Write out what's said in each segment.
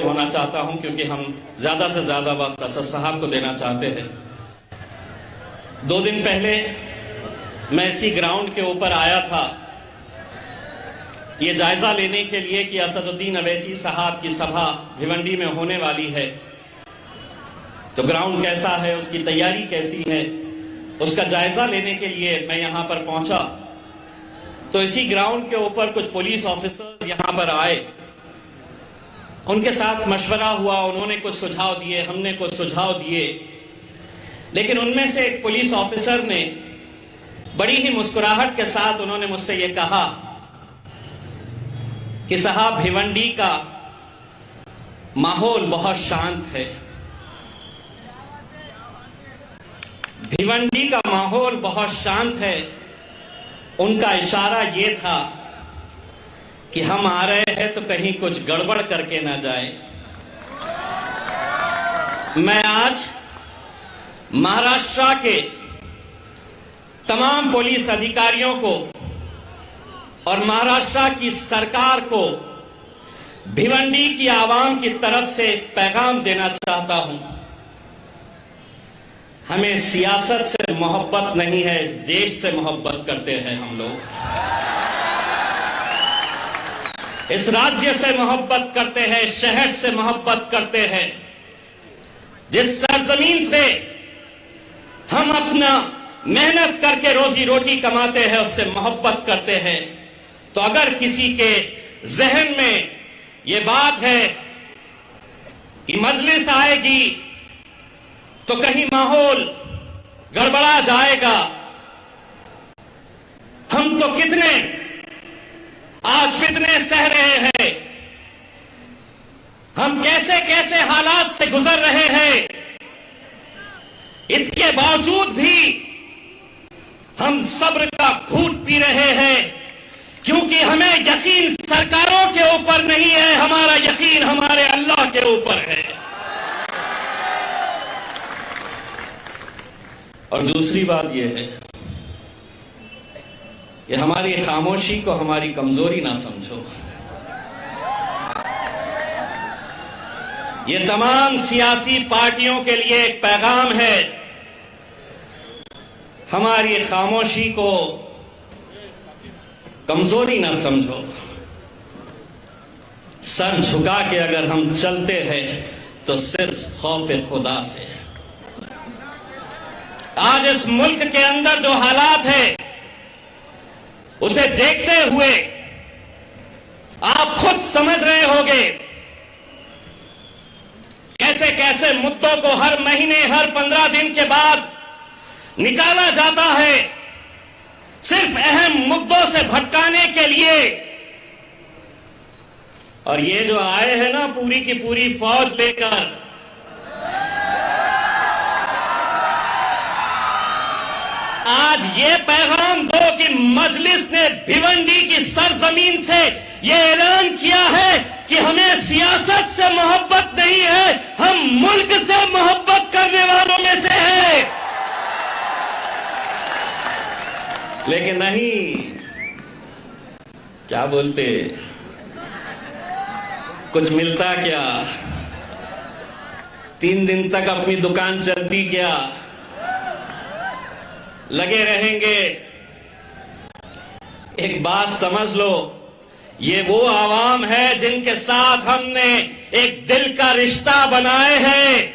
होना चाहता हूं क्योंकि हम ज्यादा से ज्यादा वक्त असद साहब को देना चाहते हैं। 2 दिन पहले मैं इसी ग्राउंड के ऊपर आया था ये जायजा लेने के लिए कि असदुद्दीन अवैसी साहब की सभा भिवंडी में होने वाली है, तो ग्राउंड कैसा है, उसकी तैयारी कैसी है, उसका जायजा लेने के लिए मैं यहां पर पहुंचा। तो इसी ग्राउंड के ऊपर कुछ पुलिस ऑफिसर्स यहां पर आए, उनके साथ मशवरा हुआ, उन्होंने कुछ सुझाव दिए, हमने कुछ सुझाव दिए, लेकिन उनमें से एक पुलिस ऑफिसर ने बड़ी ही मुस्कुराहट के साथ उन्होंने मुझसे ये कहा कि साहब भिवंडी का माहौल बहुत शांत है, भिवंडी का माहौल बहुत शांत है। उनका इशारा ये था कि हम आ रहे हैं तो कहीं कुछ गड़बड़ करके ना जाए। मैं आज महाराष्ट्र के तमाम पुलिस अधिकारियों को और महाराष्ट्र की सरकार को भिवंडी की आवाम की तरफ से पैगाम देना चाहता हूं। हमें सियासत से मोहब्बत नहीं है, इस देश से मोहब्बत करते हैं हम लोग, इस राज्य से मोहब्बत करते हैं, शहर से मोहब्बत करते हैं, जिस सरजमीन पे हम अपना मेहनत करके रोजी रोटी कमाते हैं उससे मोहब्बत करते हैं। तो अगर किसी के जहन में ये बात है कि मजलिस आएगी तो कहीं माहौल गड़बड़ा जाएगा, हम तो कितने आज फितने सह रहे हैं, हम कैसे कैसे हालात से गुजर रहे हैं, इसके बावजूद भी हम सब्र का घूंट पी रहे हैं, क्योंकि हमें यकीन सरकारों के ऊपर नहीं है, हमारा यकीन हमारे अल्लाह के ऊपर है। और दूसरी बात यह है कि हमारी खामोशी को हमारी कमजोरी ना समझो। ये तमाम सियासी पार्टियों के लिए एक पैगाम है, हमारी खामोशी को कमजोरी ना समझो। सर झुका के अगर हम चलते हैं तो सिर्फ खौफ खुदा से। आज इस मुल्क के अंदर जो हालात है उसे देखते हुए आप खुद समझ रहे होंगे कैसे कैसे मुद्दों को हर महीने हर 15 दिन के बाद निकाला जाता है, सिर्फ अहम मुद्दों से भटकाने के लिए। और ये जो आए हैं ना पूरी की पूरी फौज लेकर, आज ये पैगाम दो कि मजलिस ने भिवंडी की सरजमीन से ये ऐलान किया है कि हमें सियासत से मोहब्बत नहीं है, हम मुल्क से मोहब्बत करने वालों में से है। लेकिन नहीं, क्या बोलते, कुछ मिलता क्या, 3 दिन तक अपनी दुकान चलती क्या, लगे रहेंगे। एक बात समझ लो, ये वो आवाम है जिनके साथ हमने एक दिल का रिश्ता बनाए हैं।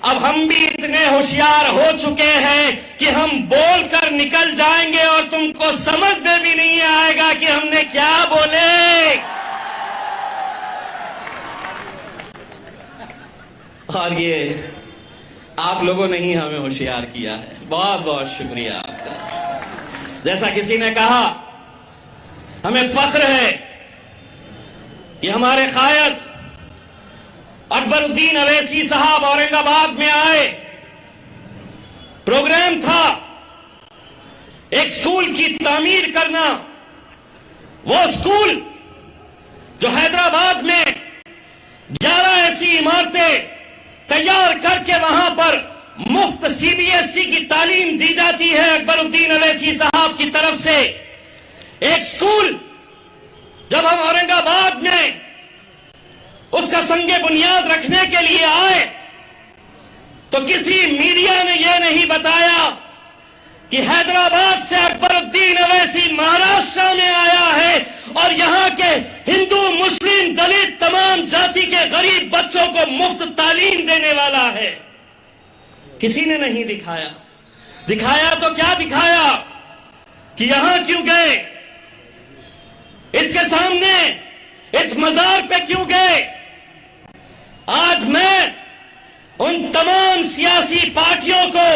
अब हम भी इतने होशियार हो चुके हैं कि हम बोलकर निकल जाएंगे और तुमको समझ में भी नहीं आएगा कि हमने क्या बोले। और ये आप लोगों ने ही हमें होशियार किया है, बहुत बहुत शुक्रिया आपका। जैसा किसी ने कहा, हमें फख्र है कि हमारे कायद अकबरुद्दीन अवैसी साहब औरंगाबाद में आए, प्रोग्राम था एक स्कूल की तामीर करना। वो स्कूल जो हैदराबाद में 11 ऐसी इमारतें तैयार करके वहां पर मुफ्त सीबीएसई की तालीम दी जाती है अकबरुद्दीन अवैसी साहब की तरफ से। एक स्कूल जब हम औरंगाबाद में उसका संगे बुनियाद रखने के लिए आए तो किसी मीडिया ने यह नहीं बताया कि हैदराबाद से अकबरुद्दीन अवैसी महाराष्ट्र में आया है और यहां के हिंदू मुस्लिम दलित तमाम जाति के गरीब बच्चों को मुफ्त तालीम देने वाला है। किसी ने नहीं दिखाया। दिखाया तो क्या दिखाया कि यहां क्यों गए, इसके सामने इस मजार पे क्यों गए। आज मैं उन तमाम सियासी पार्टियों को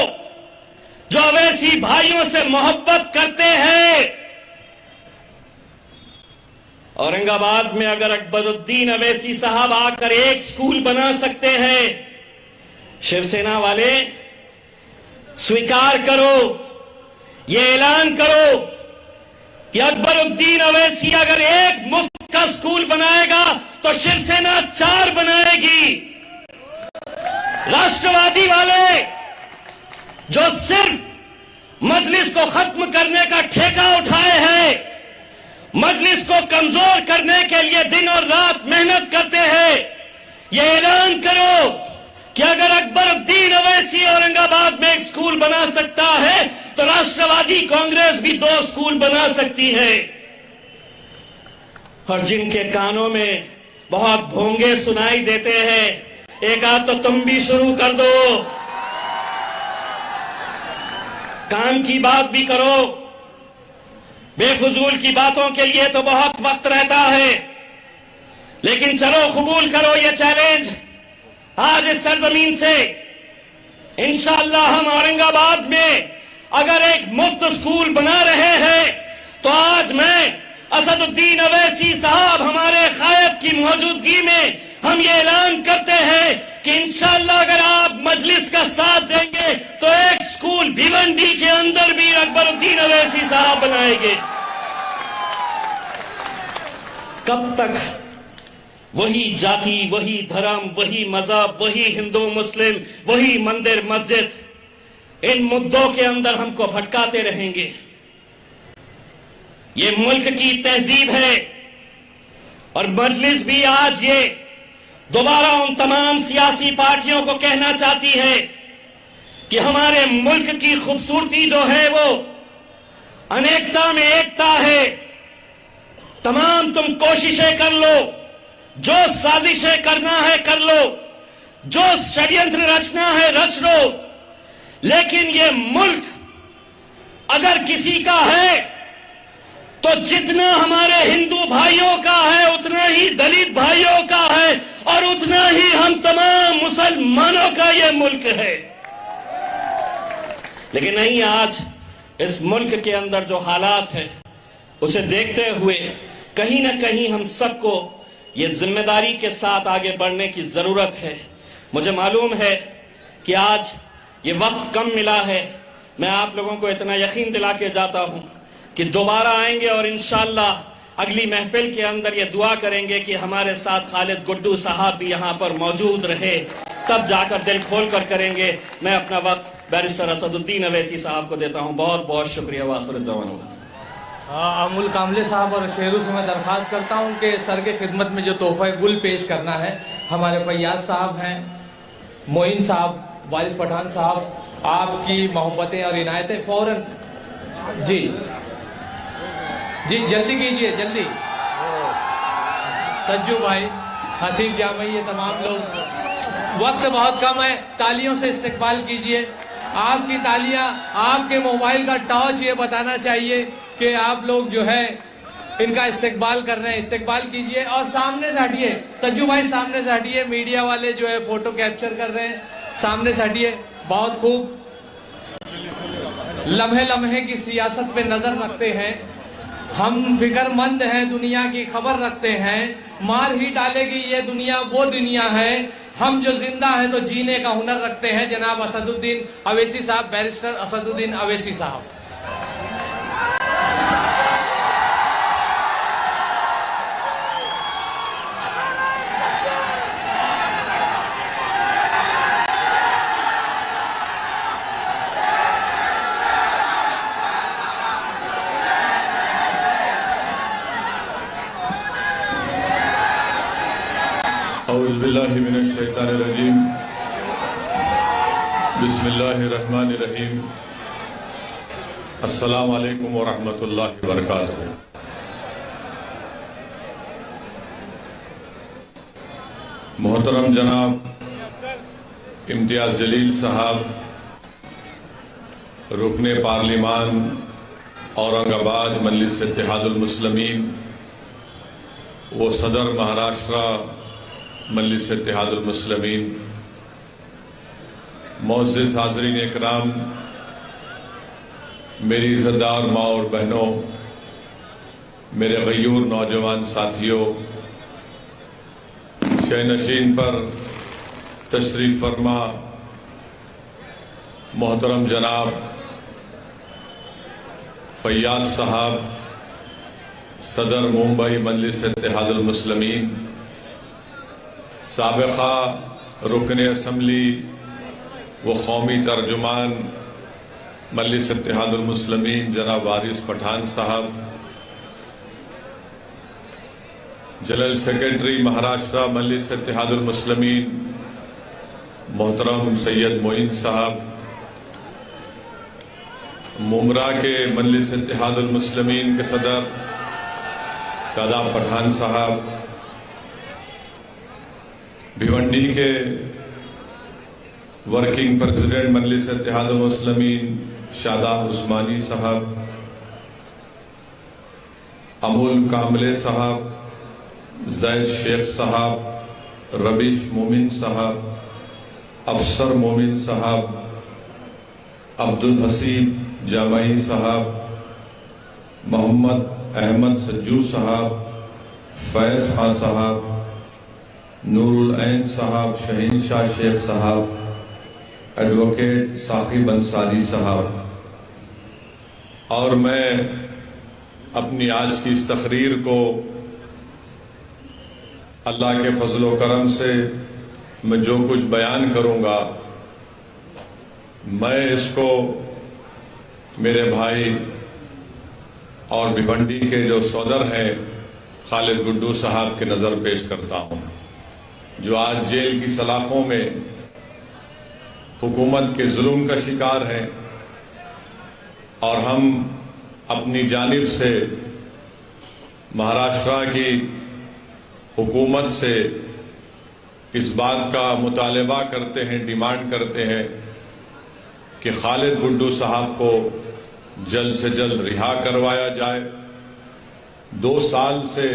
जो अवैसी भाइयों से मोहब्बत करते हैं, औरंगाबाद में अगर अकबरुद्दीन अवैसी साहब आकर एक स्कूल बना सकते हैं, शिवसेना वाले स्वीकार करो, ये ऐलान करो कि अकबरुद्दीन अवैसी अगर एक मुफ्त का स्कूल बनाएगा तो शिवसेना 4 बनाएगी। राष्ट्रवादी वाले जो सिर्फ मजलिस को खत्म करने का ठेका उठाए हैं, मजलिस को कमजोर करने के लिए दिन और रात मेहनत करते हैं, ये ऐलान करो कि अगर अकबरुद्दीन अवैसी औरंगाबाद में एक स्कूल बना सकता है तो राष्ट्रवादी कांग्रेस भी 2 स्कूल बना सकती है। और जिनके कानों में बहुत भोंगे सुनाई देते हैं, एक आध तो तुम भी शुरू कर दो, काम की बात भी करो। बेफजूल की बातों के लिए तो बहुत वक्त रहता है, लेकिन चलो कबूल करो ये चैलेंज। आज इस सरजमीन से इंशाअल्लाह हम औरंगाबाद में अगर एक मुफ्त स्कूल बना रहे हैं तो आज मैं असदुद्दीन अवैसी साहब हमारे कायद की मौजूदगी में हम ये ऐलान करते हैं कि इंशाअल्लाह अगर आप मजलिस का साथ देंगे तो एक स्कूल भिवंडी के अंदर भी अकबरुद्दीन अवैसी साहब बनाएंगे। कब तक वही जाति, वही धर्म, वही मजहब, वही हिंदू मुस्लिम, वही मंदिर मस्जिद, इन मुद्दों के अंदर हमको भटकाते रहेंगे। ये मुल्क की तहजीब है और मजलिस भी आज ये दोबारा उन तमाम सियासी पार्टियों को कहना चाहती है कि हमारे मुल्क की खूबसूरती जो है वो अनेकता में एकता है। तमाम तुम कोशिशें कर लो, जो साजिशें करना है कर लो, जो षड्यंत्र रचना है रच लो, लेकिन ये मुल्क अगर किसी का है तो जितना हमारे हिंदू भाइयों का है उतना ही दलित भाइयों का है और उतना ही हम तमाम मुसलमानों का ये मुल्क है। लेकिन नहीं, आज इस मुल्क के अंदर जो हालात है उसे देखते हुए कहीं ना कहीं हम सबको ये जिम्मेदारी के साथ आगे बढ़ने की जरूरत है। मुझे मालूम है कि आज ये वक्त कम मिला है। मैं आप लोगों को इतना यकीन दिला के जाता हूं कि दोबारा आएंगे और इंशाअल्लाह अगली महफिल के अंदर ये दुआ करेंगे कि हमारे साथ खालिद गुड्डू साहब भी यहाँ पर मौजूद रहे, तब जाकर दिल खोल कर करेंगे। मैं अपना वक्त बैरिस्टर असदुद्दीन अवैसी साहब को देता हूँ। बहुत बहुत शुक्रिया। अमूल कामले साहब और शेरू से मैं दरख्वास्त करता हूँ कि सर के खिदमत में जो तोहफा गुल पेश करना है, हमारे फैयाज साहब हैं, मोइन साहब, वारिस पठान साहब, आपकी मोहब्बतें और इनायतें फौरन जी जी जल्दी कीजिए, जल्दी। सज्जू भाई, हसीब जामई, ये तमाम लोग, वक्त बहुत कम है, तालियों से इस्तकबाल कीजिए। आपकी तालियां, आपके मोबाइल का टॉर्च ये बताना चाहिए कि आप लोग जो है इनका इस्तकबाल कर रहे हैं। इस्तकबाल कीजिए और सामने से हटिए, सज्जू भाई सामने से हटिए। मीडिया वाले जो है फोटो कैप्चर कर रहे हैं, सामने से हटिए। बहुत खूब, लम्हे लम्हे की सियासत पे नजर रखते हैं, हम फिक्रमंद हैं, दुनिया की खबर रखते हैं। मार ही डालेगी ये दुनिया, वो दुनिया है, हम जो जिंदा हैं तो जीने का हुनर रखते हैं। जनाब असदुद्दीन अवैसी साहब, बैरिस्टर असदुद्दीन अवैसी साहब। बिल्लाहि मिनश्शैतानिर्रजीम बिस्मिल्लाहिर्रहमानिर्रहीम अस्सलामु अलैकुम व रहमतुल्लाहि व बरकातुहू। मोहतरम जनाब इम्तियाज जलील साहब, रुकने पार्लिमान औरंगाबाद मजलिस इत्तेहादुल मुस्लिमीन, वो सदर महाराष्ट्र मजलिस इत्तेहादुल मुस्लिमीन, मोअज़्ज़िज़ हाज़रीन इकराम, मेरी इज़्ज़तदार माँ और बहनों, मेरे गयूर नौजवान साथियों, शयनशीन पर तशरीफ फरमा मोहतरम जनाब फैयाज साहब, सदर मुंबई मजलिस इत्तेहादुल मुस्लिमीन, साबिक़ा रुकन असम्बली व कौमी तर्जुमान मजलिस इत्तेहादुल मुस्लिमीन जनाब वारिस पठान साहब, जनरल सेक्रेटरी महाराष्ट्र मजलिस इत्तेहादुल मुस्लिमीन मोहतरम सैयद मोइन साहब, मुमरा के मजलिस इत्तेहादुल मुस्लिमीन के सदर शादाब पठान साहब, भिवंडी के वर्किंग प्रेसिडेंट मजलिस इत्तेहादुल मुस्लिमीन शादाब उस्मानी साहब, अमूल कामले साहब, जैद शेख साहब, रबीश मोमिन साहब, अफसर मोमिन साहब, अब्दुल हसीब जामई साहब, मोहम्मद अहमद सज्जू साहब, फैज खां साहब, नूरुल ऐन साहब, शहीन शाह शेख साहब, एडवोकेट साकिब अंसारी साहब। और मैं अपनी आज की इस तकरीर को अल्लाह के फजल व करम से मैं जो कुछ बयान करूंगा, मैं इसको मेरे भाई और भिवंडी के जो सौदर हैं खालिद गुड्डू साहब के नज़र पेश करता हूं, जो आज जेल की सलाखों में हुकूमत के जुल्म का शिकार हैं। और हम अपनी जानिब से महाराष्ट्र की हुकूमत से इस बात का मुतालबा करते हैं, डिमांड करते हैं कि खालिद गुड्डू साहब को जल्द से जल्द रिहा करवाया जाए। 2 साल से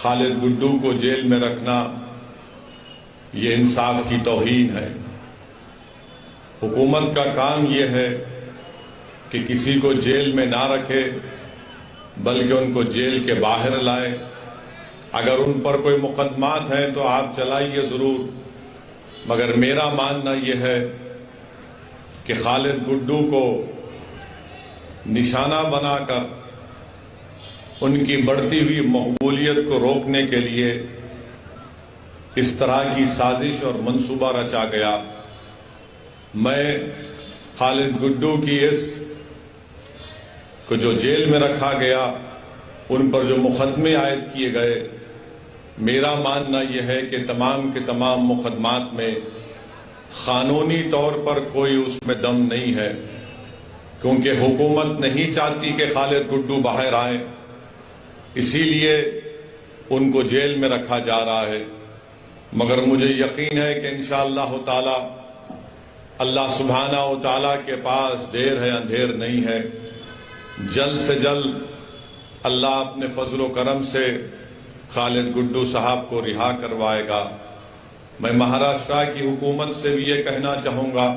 खालिद गुड्डू को जेल में रखना ये इंसाफ की तौहीन है। हुकूमत का काम ये है कि किसी को जेल में ना रखे, बल्कि उनको जेल के बाहर लाए। अगर उन पर कोई मुकदमात हैं तो आप चलाइए ज़रूर, मगर मेरा मानना यह है कि खालिद गुड्डू को निशाना बनाकर उनकी बढ़ती हुई मकबूलियत को रोकने के लिए इस तरह की साजिश और मंसूबा रचा गया। मैं खालिद गुड्डू की इस को जो जेल में रखा गया, उन पर जो मुकदमे आयद किए गए, मेरा मानना यह है कि तमाम के तमाम मुकदमात में कानूनी तौर पर कोई उसमें दम नहीं है, क्योंकि हुकूमत नहीं चाहती कि खालिद गुड्डू बाहर आए, इसीलिए उनको जेल में रखा जा रहा है। मगर मुझे यकीन है कि इंशाअल्लाह ताला अल्लाह सुब्हाना व ताला के पास देर है अंधेर नहीं है। जल्द से जल्द अल्लाह अपने फजल व करम से खालिद गुड्डू साहब को रिहा करवाएगा। मैं महाराष्ट्र की हुकूमत से भी ये कहना चाहूँगा,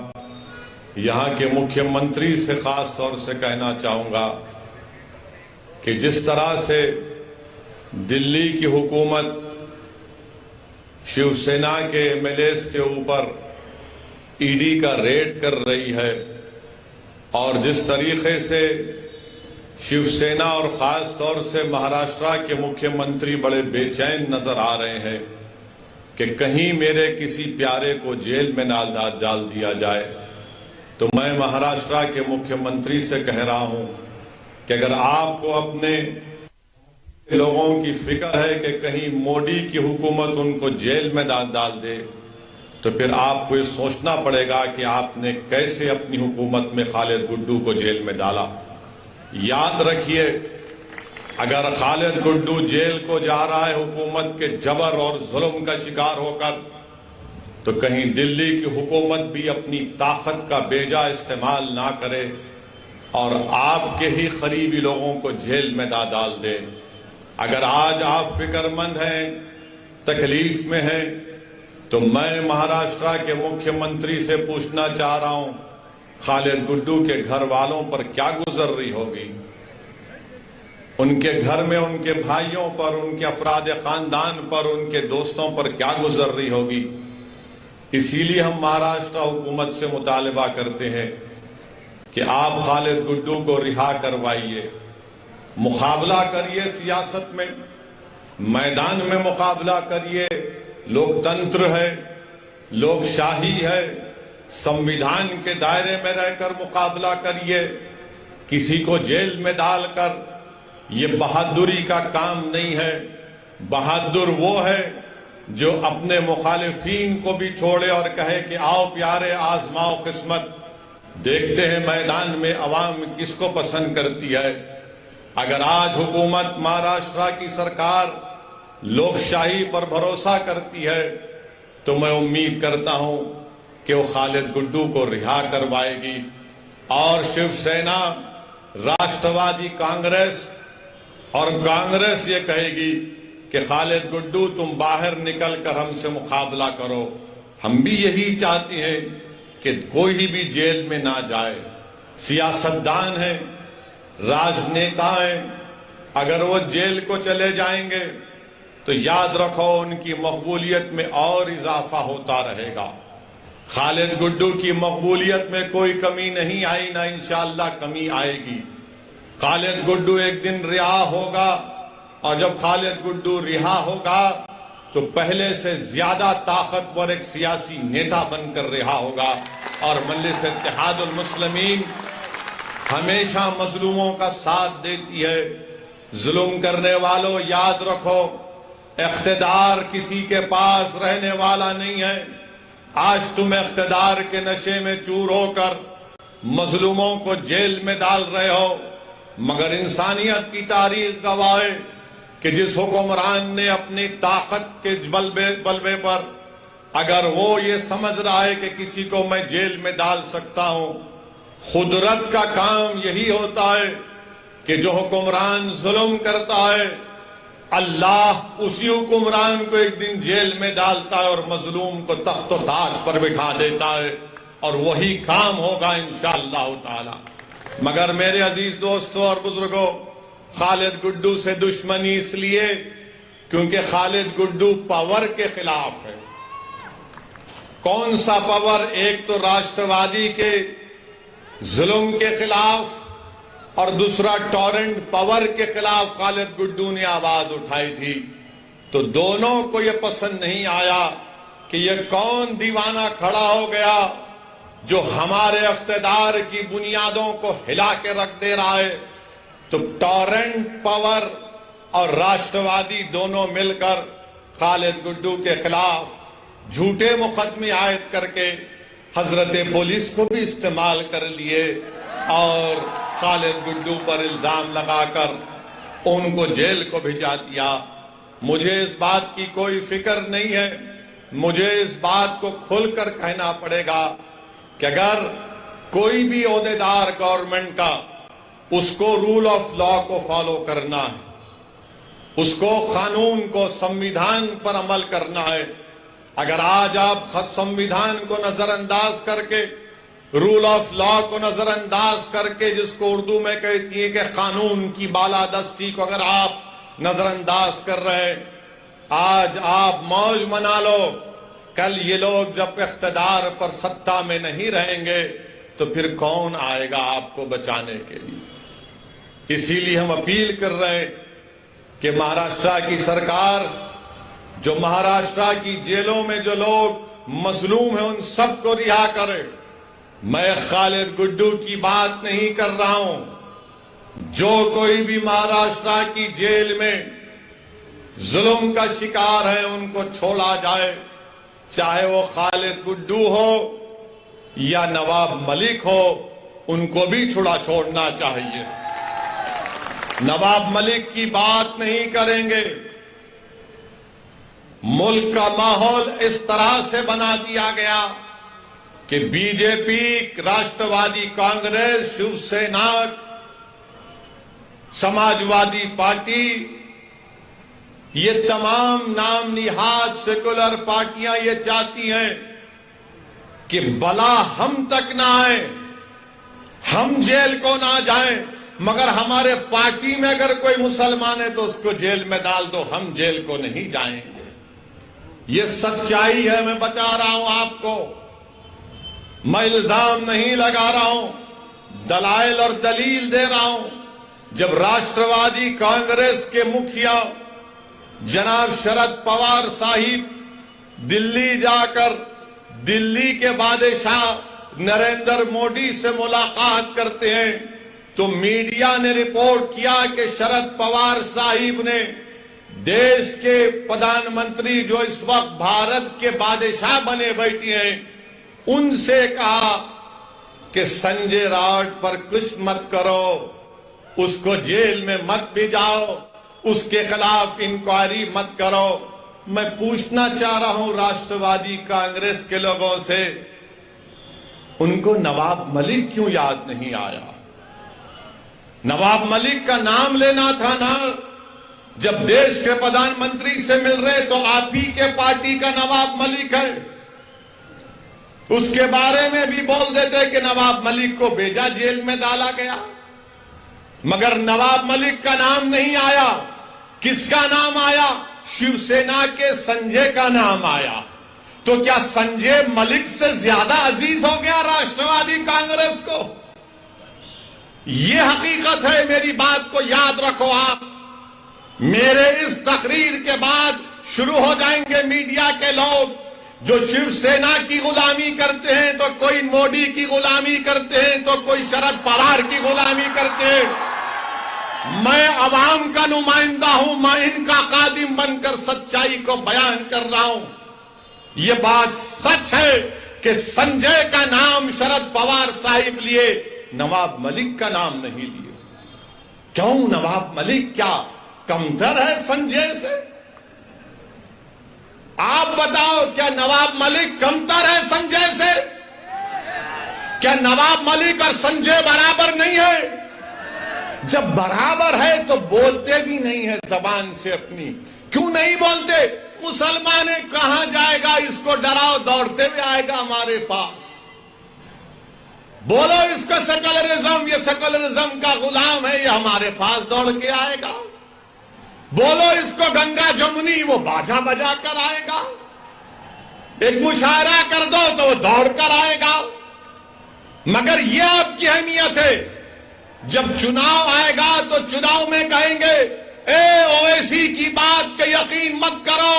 यहाँ के मुख्यमंत्री से खास तौर से कहना चाहूँगा कि जिस तरह से दिल्ली की हुकूमत शिवसेना के एमएलएस के ऊपर ईडी का रेड कर रही है, और जिस तरीके से शिवसेना और खास तौर से महाराष्ट्र के मुख्यमंत्री बड़े बेचैन नजर आ रहे हैं कि कहीं मेरे किसी प्यारे को जेल में ना डाल दिया जाए, तो मैं महाराष्ट्र के मुख्यमंत्री से कह रहा हूं कि अगर आपको अपने लोगों की फिक्र है कि कहीं मोदी की हुकूमत उनको जेल में डाल दे, तो फिर आपको ये सोचना पड़ेगा कि आपने कैसे अपनी हुकूमत में खालिद गुड्डू को जेल में डाला। याद रखिए, अगर खालिद गुड्डू जेल को जा रहा है हुकूमत के जबर और जुल्म का शिकार होकर, तो कहीं दिल्ली की हुकूमत भी अपनी ताकत का बेजा इस्तेमाल ना करे और आपके ही करीबी लोगों को जेल में डाल दे। अगर आज आप फिक्रमंद हैं, तकलीफ में हैं, तो मैं महाराष्ट्र के मुख्यमंत्री से पूछना चाह रहा हूं, खालिद गुड्डू के घर वालों पर क्या गुजर रही होगी, उनके घर में उनके भाइयों पर, उनके अफराद खानदान पर, उनके दोस्तों पर क्या गुजर रही होगी। इसीलिए हम महाराष्ट्र हुकूमत से मुतालबा करते हैं कि आप खालिद गुड्डू को रिहा करवाइए, मुकाबला करिए सियासत में, मैदान में मुकाबला करिए। लोकतंत्र है, लोकशाही है, संविधान के दायरे में रहकर मुकाबला करिए। किसी को जेल में डालकर ये बहादुरी का काम नहीं है। बहादुर वो है जो अपने मुखालिफिन को भी छोड़े और कहे कि आओ प्यारे आजमाओ किस्मत, देखते हैं मैदान में अवाम किसको पसंद करती है। अगर आज हुकूमत महाराष्ट्र की सरकार लोकशाही पर भरोसा करती है, तो मैं उम्मीद करता हूं कि वो खालिद गुड्डू को रिहा करवाएगी और शिवसेना, राष्ट्रवादी कांग्रेस और कांग्रेस ये कहेगी कि खालिद गुड्डू तुम बाहर निकल कर हमसे मुकाबला करो। हम भी यही चाहते हैं कि कोई भी जेल में ना जाए। सियासतदान है, राजनेता है, अगर वो जेल को चले जाएंगे तो याद रखो उनकी मकबूलियत में और इजाफा होता रहेगा। खालिद गुड्डू की मकबूलियत में कोई कमी नहीं आई, ना इंशाअल्लाह कमी आएगी। खालिद गुड्डू एक दिन रिहा होगा और जब खालिद गुड्डू रिहा होगा तो पहले से ज्यादा ताकतवर एक सियासी नेता बनकर रिहा होगा। और मजलिस इत्तेहादुल मुस्लिमीन हमेशा मजलूमों का साथ देती है। जुल्म करने वालों, याद रखो, इख्तिदार किसी के पास रहने वाला नहीं है। आज तुम इख्तिदार के नशे में चूर होकर मजलूमों को जेल में डाल रहे हो, मगर इंसानियत की तारीख गवाह है कि जिस हुक्मरान ने अपनी ताकत के बलबे पर अगर वो ये समझ रहा है कि किसी को मैं जेल में डाल सकता हूं, खुदरत का काम यही होता है कि जो हुक्मरान जुल्म करता है, अल्लाह उसी हुक्मरान को एक दिन जेल में डालता है और मजलूम को तख्त व ताज पर बिठा देता है, और वही काम होगा इंशाअल्लाह ताला। मगर मेरे अजीज दोस्तों और बुजुर्गों, खालिद गुड्डू से दुश्मनी इसलिए क्योंकि खालिद गुड्डू पावर के खिलाफ है। कौन सा पावर? एक तो राष्ट्रवादी के जुल्म के खिलाफ और दूसरा टॉरेंट पावर के खिलाफ खालिद गुड्डू ने आवाज उठाई थी। तो दोनों को यह पसंद नहीं आया कि यह कौन दीवाना खड़ा हो गया जो हमारे इख्तिदार की बुनियादों को हिला के रख दे रहा है। तो टॉरेंट पावर और राष्ट्रवादी दोनों मिलकर खालिद गुड्डू के खिलाफ झूठे मुकदमे आयद करके हजरत पुलिस को भी इस्तेमाल कर लिए और खालिद गुड्डू पर इल्जाम लगाकर उनको जेल को भिजा दिया। मुझे इस बात की कोई फिक्र नहीं है। मुझे इस बात को खुलकर कहना पड़ेगा कि अगर कोई भी ओहदेदार गवर्नमेंट का, उसको रूल ऑफ लॉ को फॉलो करना है, उसको कानून को, संविधान पर अमल करना है। अगर आज आप संविधान को नजरअंदाज करके, रूल ऑफ लॉ को नजरअंदाज करके, जिसको उर्दू में कहती है कि कानून की बालादस्ती को अगर आप नजरअंदाज कर रहे हैं, आज आप मौज मना लो, कल ये लोग जब इख्तिदार पर सत्ता में नहीं रहेंगे तो फिर कौन आएगा आपको बचाने के लिए। इसीलिए हम अपील कर रहे हैं कि महाराष्ट्र की सरकार, जो महाराष्ट्र की जेलों में जो लोग मजलूम हैं, उन सबको रिहा करे। मैं खालिद गुड्डू की बात नहीं कर रहा हूं। जो कोई भी महाराष्ट्र की जेल में जुल्म का शिकार हैं उनको छोड़ा जाए, चाहे वो खालिद गुड्डू हो या नवाब मलिक हो, उनको भी छोड़ना चाहिए। नवाब मलिक की बात नहीं करेंगे। मुल्क का माहौल इस तरह से बना दिया गया कि बीजेपी, राष्ट्रवादी कांग्रेस, शिवसेना, समाजवादी पार्टी, ये तमाम नाम निहाद सेकुलर पार्टियां ये चाहती हैं कि बला हम तक ना आए, हम जेल को ना जाएं, मगर हमारे पार्टी में अगर कोई मुसलमान है तो उसको जेल में डाल दो, हम जेल को नहीं जाएंगे। ये सच्चाई है, मैं बता रहा हूं आपको, मैं इल्जाम नहीं लगा रहा हूं, दलाइल और दलील दे रहा हूं। जब राष्ट्रवादी कांग्रेस के मुखिया जनाब शरद पवार साहिब दिल्ली जाकर दिल्ली के बादशाह नरेंद्र मोदी से मुलाकात करते हैं तो मीडिया ने रिपोर्ट किया कि शरद पवार साहिब ने देश के प्रधानमंत्री जो इस वक्त भारत के बादशाह बने बैठे हैं उनसे कहा कि संजय राउत पर कुछ मत करो, उसको जेल में मत भिजाओ, उसके खिलाफ इंक्वायरी मत करो। मैं पूछना चाह रहा हूं राष्ट्रवादी कांग्रेस के लोगों से, उनको नवाब मलिक क्यों याद नहीं आया? नवाब मलिक का नाम लेना था ना। जब देश के प्रधानमंत्री से मिल रहे तो आप ही के पार्टी का नवाब मलिक है, उसके बारे में भी बोल देते कि नवाब मलिक को भेजा, जेल में डाला गया, मगर नवाब मलिक का नाम नहीं आया। किसका नाम आया? शिवसेना के संजय का नाम आया। तो क्या संजय मलिक से ज्यादा अजीज हो गया राष्ट्रवादी कांग्रेस को? यह हकीकत है, मेरी बात को याद रखो आप। मेरे इस तकरीर के बाद शुरू हो जाएंगे मीडिया के लोग जो शिवसेना की गुलामी करते हैं, तो कोई मोदी की गुलामी करते हैं, तो कोई शरद पवार की गुलामी करते हैं। मैं अवाम का नुमाइंदा हूं, मैं इनका कादिम बनकर सच्चाई को बयान कर रहा हूं। यह बात सच है कि संजय का नाम शरद पवार साहिब लिए, नवाब मलिक का नाम नहीं लिए। क्यों? नवाब मलिक क्या कमतर है संजय से? आप बताओ, क्या नवाब मलिक कमतर है संजय से? क्या नवाब मलिक और संजय बराबर नहीं है? जब बराबर है तो बोलते भी नहीं है जबान से अपनी। क्यों नहीं बोलते? मुसलमान कहां जाएगा, इसको डराओ, दौड़ते हुए आएगा हमारे पास। बोलो इसको सेकुलरिज्म, ये सेकुलरिज्म का गुलाम है, ये हमारे पास दौड़ के आएगा। बोलो इसको गंगा जमुनी, वो बाजा बजा कर आएगा। एक मुशायरा कर दो तो वो दौड़ कर आएगा। मगर ये आपकी अहमियत है, जब चुनाव आएगा तो चुनाव में कहेंगे ओवैसी की बात का यकीन मत करो,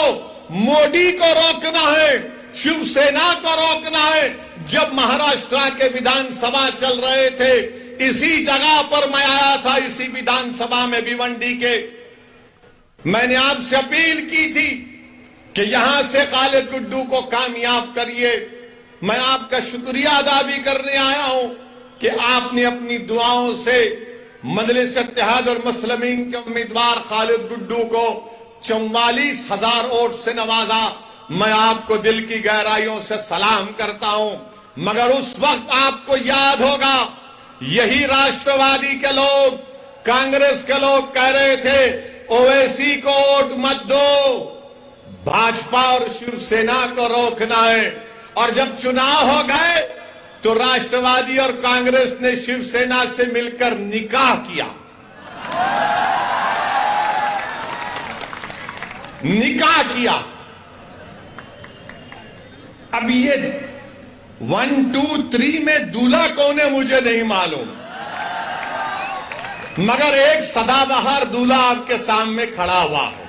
मोदी को रोकना है, शिवसेना को रोकना है। जब महाराष्ट्र के विधानसभा चल रहे थे, इसी जगह पर मैं आया था, इसी विधानसभा में भिवंडी के, मैंने आपसे अपील की थी कि यहां से खालिद गुड्डू को कामयाब करिए। मैं आपका शुक्रिया अदा भी करने आया हूं कि आपने अपनी दुआओं से मजलिस इत्तेहाद और मुस्लिमीन के उम्मीदवार खालिद गुड्डू को 44,000 वोट से नवाजा। मैं आपको दिल की गहराइयों से सलाम करता हूं। मगर उस वक्त आपको याद होगा, यही राष्ट्रवादी के लोग, कांग्रेस के लोग कह रहे थे ओवैसी को वोट मत दो, भाजपा और शिवसेना को रोकना है। और जब चुनाव हो गए तो राष्ट्रवादी और कांग्रेस ने शिवसेना से मिलकर निकाह किया। निकाह किया। अब ये 1, 2, 3 में दूल्हा कौन है मुझे नहीं मालूम, मगर एक सदाबहार दूल्हा आपके सामने खड़ा हुआ है।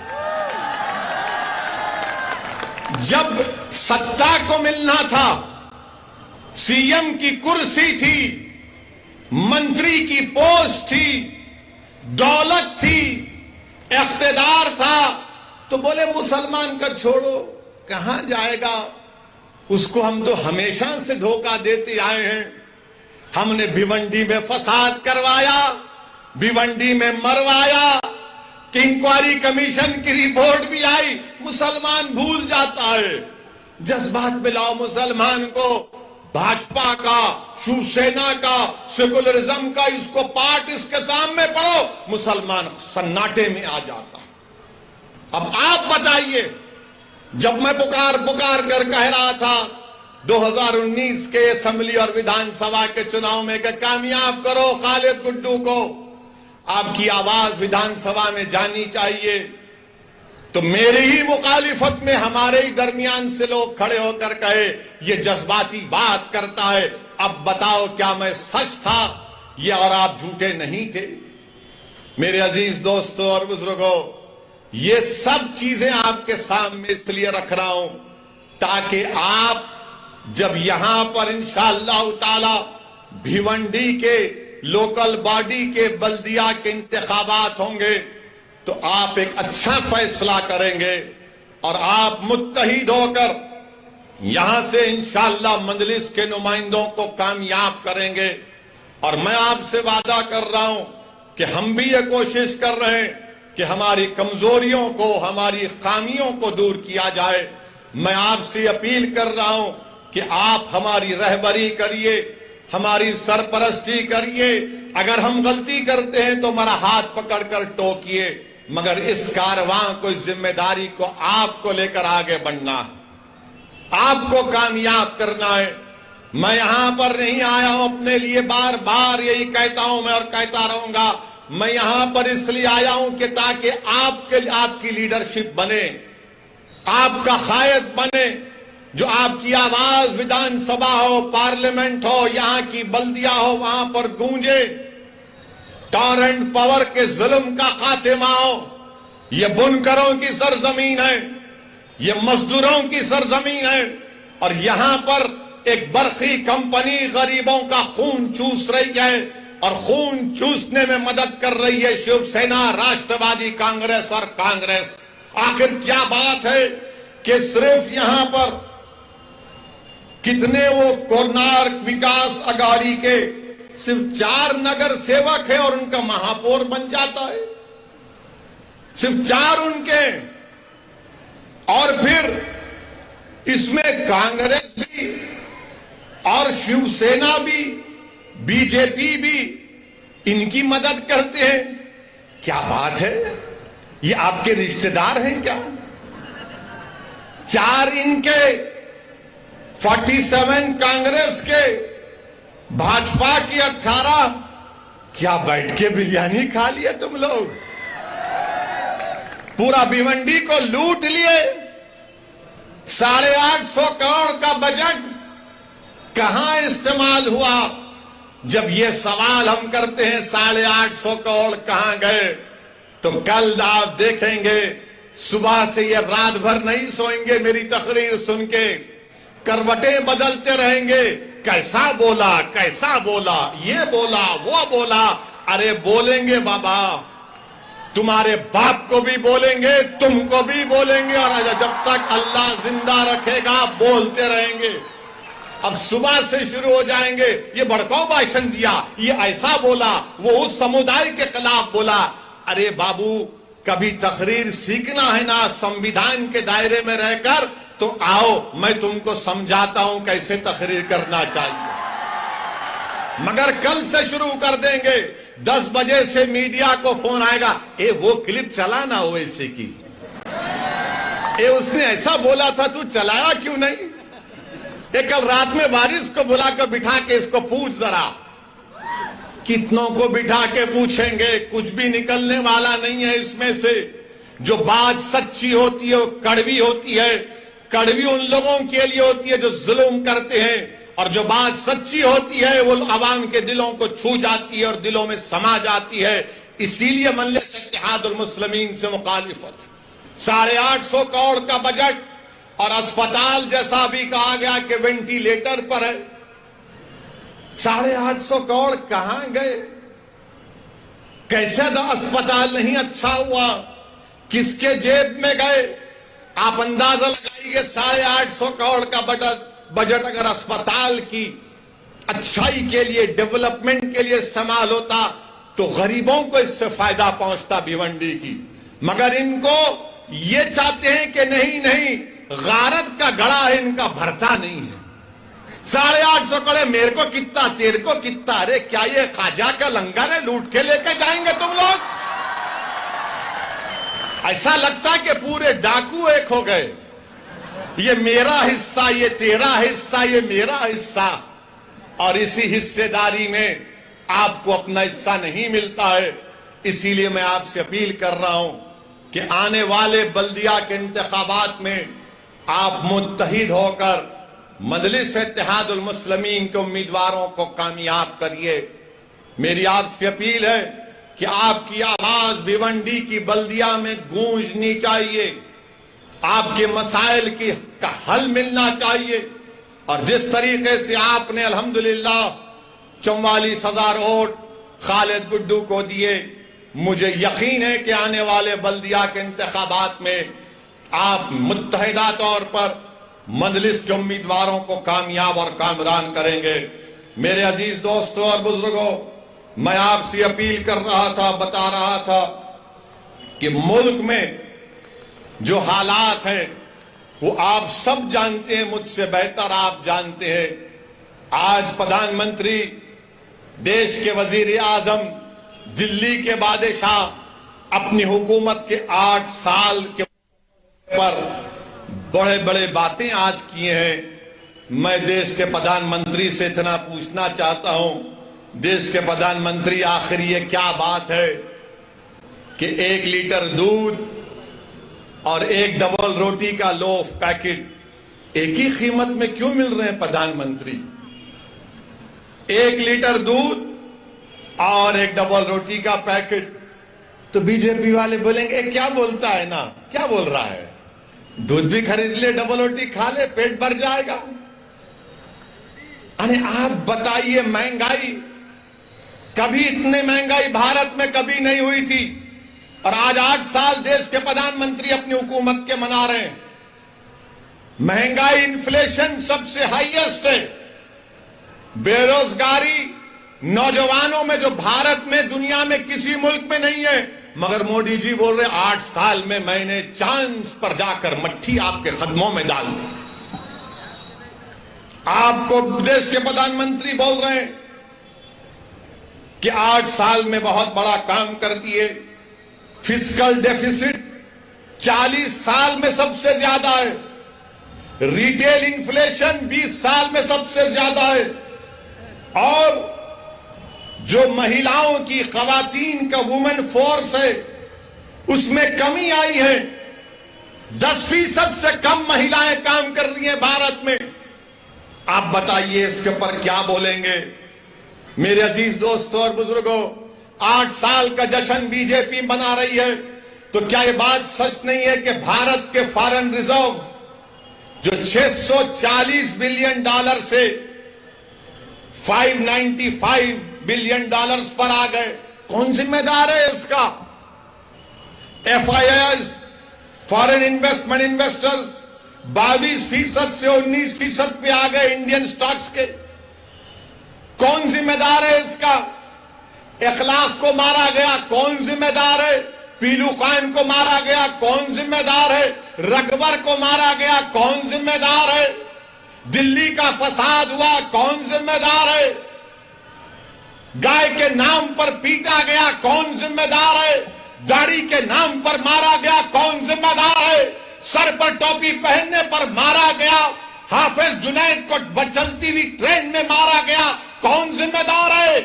जब सत्ता को मिलना था, सीएम की कुर्सी थी, मंत्री की पोस्ट थी, दौलत थी, इख्तिदार था, तो बोले मुसलमान का छोड़ो, कहां जाएगा, उसको हम तो हमेशा से धोखा देते आए हैं। हमने भिवंडी में फसाद करवाया, भिवंडी में मरवाया, इंक्वायरी कमीशन की रिपोर्ट भी आई, मुसलमान भूल जाता है। जज्बात में लाओ मुसलमान को, भाजपा का, शिवसेना का, सेकुलरिज्म का, इसको पाठ इसके सामने पढ़ो, मुसलमान सन्नाटे में आ जाता। अब आप बताइए, जब मैं पुकार कर कह रहा था 2019 के असेंबली और विधानसभा के चुनाव में कि कामयाब करो खालिद गुड्डू को, आपकी आवाज विधानसभा में जानी चाहिए, तो मेरी ही मुखालिफत में हमारे ही दरमियान से लोग खड़े होकर कहे ये जज्बाती बात करता है। अब बताओ क्या मैं सच था ये और आप झूठे नहीं थे? मेरे अजीज दोस्तों और बुजुर्गों, ये सब चीजें आपके सामने इसलिए रख रहा हूं ताकि आप जब यहां पर इंशाअल्लाह ताला भिवंडी के लोकल बॉडी के बल्दिया के इंतखाबात होंगे तो आप एक अच्छा फैसला करेंगे और आप मुत्तहिद होकर यहां से इंशाअल्लाह मजलिस के नुमाइंदों को कामयाब करेंगे। और मैं आपसे वादा कर रहा हूं कि हम भी ये कोशिश कर रहे हैं कि हमारी कमजोरियों को, हमारी खामियों को दूर किया जाए। मैं आपसे अपील कर रहा हूं कि आप हमारी रहबरी करिए, हमारी सरपरस्ती करिए। अगर हम गलती करते हैं तो हमारा हाथ पकड़कर टोकिए, मगर इस कारवां को, इस जिम्मेदारी को आपको लेकर आगे बढ़ना है, आपको कामयाब करना है। मैं यहां पर नहीं आया हूं अपने लिए, बार बार यही कहता हूं मैं और कहता रहूंगा। मैं यहां पर इसलिए आया हूं कि ताकि आपकी लीडरशिप बने, आपका कायद बने, जो आपकी आवाज विधानसभा हो, पार्लियामेंट हो, यहां की बल्दिया हो, वहां पर गूंजे। टॉरेंट पावर के जुल्म का खात्मा हो। ये बुनकरों की सरजमीन है, ये मजदूरों की सरजमीन है, और यहां पर एक बरखी कंपनी गरीबों का खून चूस रही है, और खून चूसने में मदद कर रही है शिवसेना, राष्ट्रवादी कांग्रेस और कांग्रेस। आखिर क्या बात है कि सिर्फ यहां पर कितने वो कोणार्क विकास अघाड़ी के सिर्फ 4 नगर सेवक है और उनका महापौर बन जाता है, सिर्फ 4 उनके। और फिर इसमें कांग्रेस भी और शिवसेना भी, बीजेपी भी इनकी मदद करते हैं। क्या बात है, ये आपके रिश्तेदार हैं क्या? 4 इनके, 47 कांग्रेस के, भाजपा की 18। क्या बैठ के बिरयानी खा लिए तुम लोग? पूरा भिवंडी को लूट लिए। 850 करोड़ का बजट कहां इस्तेमाल हुआ? जब ये सवाल हम करते हैं 850 करोड़ कहां गए, तो कल आप देखेंगे सुबह से ये रात भर नहीं सोएंगे मेरी तकरीर सुन के, करवटें बदलते रहेंगे। कैसा बोला, कैसा बोला, ये बोला, वो बोला। अरे बोलेंगे बाबा, तुम्हारे बाप को भी बोलेंगे, तुमको भी बोलेंगे, और जब तक अल्लाह जिंदा रखेगा बोलते रहेंगे। अब सुबह से शुरू हो जाएंगे, ये भड़काऊ भाषण दिया, ये ऐसा बोला, वो उस समुदाय के खिलाफ बोला। अरे बाबू, कभी तकरीर सीखना है ना संविधान के दायरे में रहकर, तो आओ मैं तुमको समझाता हूं कैसे तकरीर करना चाहिए। मगर कल से शुरू कर देंगे, 10 बजे से मीडिया को फोन आएगा, ए वो क्लिप चला ना ओवैसी की, ए उसने ऐसा बोला था, तू चलाया क्यों नहीं? ए कल रात में वारिस को बुलाकर बिठा के इसको पूछ जरा। कितनों को बिठा के पूछेंगे, कुछ भी निकलने वाला नहीं है इसमें से। जो बात सच्ची होती है वो कड़वी होती है। कड़वी उन लोगों के लिए होती है जो जुल्म करते हैं, और जो बात सच्ची होती है वो अवाम के दिलों को छू जाती है और दिलों में समा जाती है। इसीलिए मजलिस इत्तेहादुल मुस्लिमीन से मुखालिफत। 850 करोड़ का बजट, और अस्पताल जैसा भी कहा गया कि वेंटिलेटर पर है। 850 करोड़ कहां गए? कैसे अस्पताल नहीं अच्छा हुआ? किसके जेब में गए? आप अंदाजा लगाइए, 850 करोड़ का बजट अगर अस्पताल की अच्छाई के लिए, डेवलपमेंट के लिए इस्तेमाल होता तो गरीबों को इससे फायदा पहुंचता भिवंडी की। मगर इनको ये चाहते हैं कि नहीं नहीं, गारत का गड़ा है, इनका भरता नहीं है। 850 करोड़ मेरे को कितना, तेरे को कितना? अरे क्या ये खाजा का लंगर है, लूट के लेके जाएंगे तुम लोग? ऐसा लगता है कि पूरे डाकू एक हो गए। ये मेरा हिस्सा, ये तेरा हिस्सा, ये मेरा हिस्सा, और इसी हिस्सेदारी में आपको अपना हिस्सा नहीं मिलता है। इसीलिए मैं आपसे अपील कर रहा हूं कि आने वाले बल्दिया के इंतखाबात में आप मुत्तहिद होकर मजलिस इत्तेहादुल मुस्लिमीन के उम्मीदवारों को कामयाब करिए। मेरी आपसे अपील है कि आपकी आवाज भिवंडी की बल्दिया में गूंजनी चाहिए, आपके मसाइल की का हल मिलना चाहिए। और जिस तरीके से आपने अल्हम्दुलिल्लाह 44,000 वोट खालिद गुड्डू को दिए, मुझे यकीन है कि आने वाले बल्दिया के इंतखाबात में आप मुत्तहिदा तौर पर मजलिस के उम्मीदवारों को कामयाब और कामरान करेंगे। मेरे अजीज दोस्तों और बुजुर्गों, मैं आपसे अपील कर रहा था, बता रहा था कि मुल्क में जो हालात हैं वो आप सब जानते हैं, मुझसे बेहतर आप जानते हैं। आज प्रधानमंत्री, देश के वजीर आजम, दिल्ली के बादशाह अपनी हुकूमत के 8 साल के पर बड़े बड़े बातें आज किए हैं। मैं देश के प्रधानमंत्री से इतना पूछना चाहता हूं, देश के प्रधानमंत्री, आखिर ये क्या बात है कि 1 लीटर दूध और 1 डबल रोटी का लोफ पैकेट एक ही कीमत में क्यों मिल रहे हैं प्रधानमंत्री? 1 लीटर दूध और 1 डबल रोटी का पैकेट। तो बीजेपी वाले बोलेंगे क्या बोलता है ना, क्या बोल रहा है? दूध भी खरीद ले, डबल रोटी खा ले, पेट भर जाएगा। अरे आप बताइए, महंगाई, कभी इतनी महंगाई भारत में कभी नहीं हुई थी, और आज 8 साल देश के प्रधानमंत्री अपनी हुकूमत के मना रहे हैं। महंगाई, इन्फ्लेशन सबसे हाईएस्ट है। बेरोजगारी नौजवानों में जो भारत में, दुनिया में किसी मुल्क में नहीं है। मगर मोदी जी बोल रहे 8 साल में मैंने चांद पर जाकर मट्ठी आपके कदमों में डाल दी। आपको देश के प्रधानमंत्री बोल रहे हैं कि 8 साल में बहुत बड़ा काम कर दिए। फिस्कल डेफिसिट 40 साल में सबसे ज्यादा है। रिटेल इन्फ्लेशन 20 साल में सबसे ज्यादा है। और जो महिलाओं की, खवातीन का वुमेन फोर्स है, उसमें कमी आई है। 10% से कम महिलाएं काम कर रही हैं भारत में। आप बताइए इसके ऊपर क्या बोलेंगे? मेरे अजीज दोस्तों और बुजुर्गों, 8 साल का जश्न बीजेपी मना रही है, तो क्या यह बात सच नहीं है कि भारत के फॉरेन रिजर्व जो 640 बिलियन डॉलर से 595 बिलियन डॉलर्स पर आ गए? कौन जिम्मेदार है इसका? FIIs, फॉरेन इन्वेस्टमेंट इन्वेस्टर्स 22% से 19% पे आ गए इंडियन स्टॉक्स के। कौन जिम्मेदार है इसका? इखलाक को मारा गया, कौन जिम्मेदार है? पीलू खान को मारा गया, कौन जिम्मेदार है? रकबर को मारा गया, कौन जिम्मेदार है? दिल्ली का फसाद हुआ, कौन जिम्मेदार है? गाय के नाम पर पीटा गया, कौन जिम्मेदार है? गाड़ी के नाम पर मारा गया, कौन जिम्मेदार है? सर पर टोपी पहनने पर मारा गया, हाफिज जुनैद को चलती हुई ट्रेन में मारा गया, कौन जिम्मेदार है?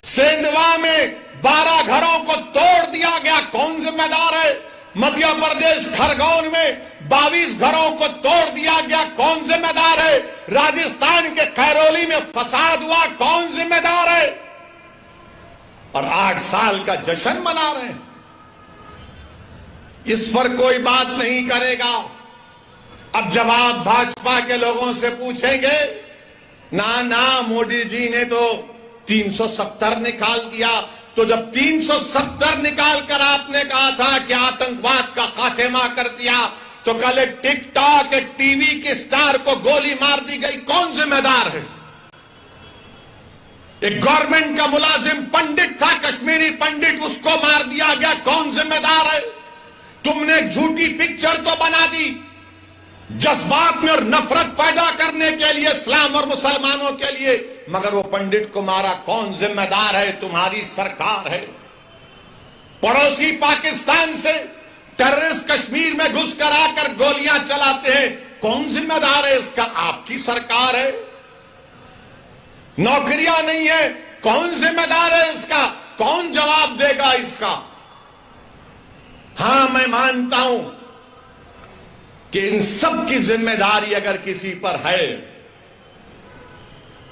सेंधवा में 12 घरों को तोड़ दिया गया, कौन जिम्मेदार है? मध्य प्रदेश खरगोन में 22 घरों को तोड़ दिया गया, कौन जिम्मेदार है? राजस्थान के खैरोली में फसाद हुआ, कौन जिम्मेदार है? और 8 साल का जश्न मना रहे हैं। इस पर कोई बात नहीं करेगा। अब जब आप भाजपा के लोगों से पूछेंगे, ना ना मोदी जी ने तो 370 निकाल दिया, तो जब 370 निकाल कर आपने कहा था कि आतंकवाद का खात्मा कर दिया, तो कल एक टिकटॉक एक टीवी के स्टार को गोली मार दी गई, कौन जिम्मेदार है? एक गवर्नमेंट का मुलाजिम पंडित था, कश्मीरी पंडित, उसको मार दिया गया, कौन जिम्मेदार है? तुमने एक झूठी पिक्चर तो बना दी जज्बात में और नफरत पैदा करने के लिए इस्लाम और मुसलमानों के लिए, मगर वो पंडित को मारा, कौन जिम्मेदार है? तुम्हारी सरकार है। पड़ोसी पाकिस्तान से टेररिस्ट कश्मीर में घुसकर आकर गोलियां चलाते हैं, कौन जिम्मेदार है इसका? आपकी सरकार है। नौकरियां नहीं है, कौन जिम्मेदार है इसका? कौन जवाब देगा इसका? हां, मैं मानता हूं कि इन सब की जिम्मेदारी अगर किसी पर है,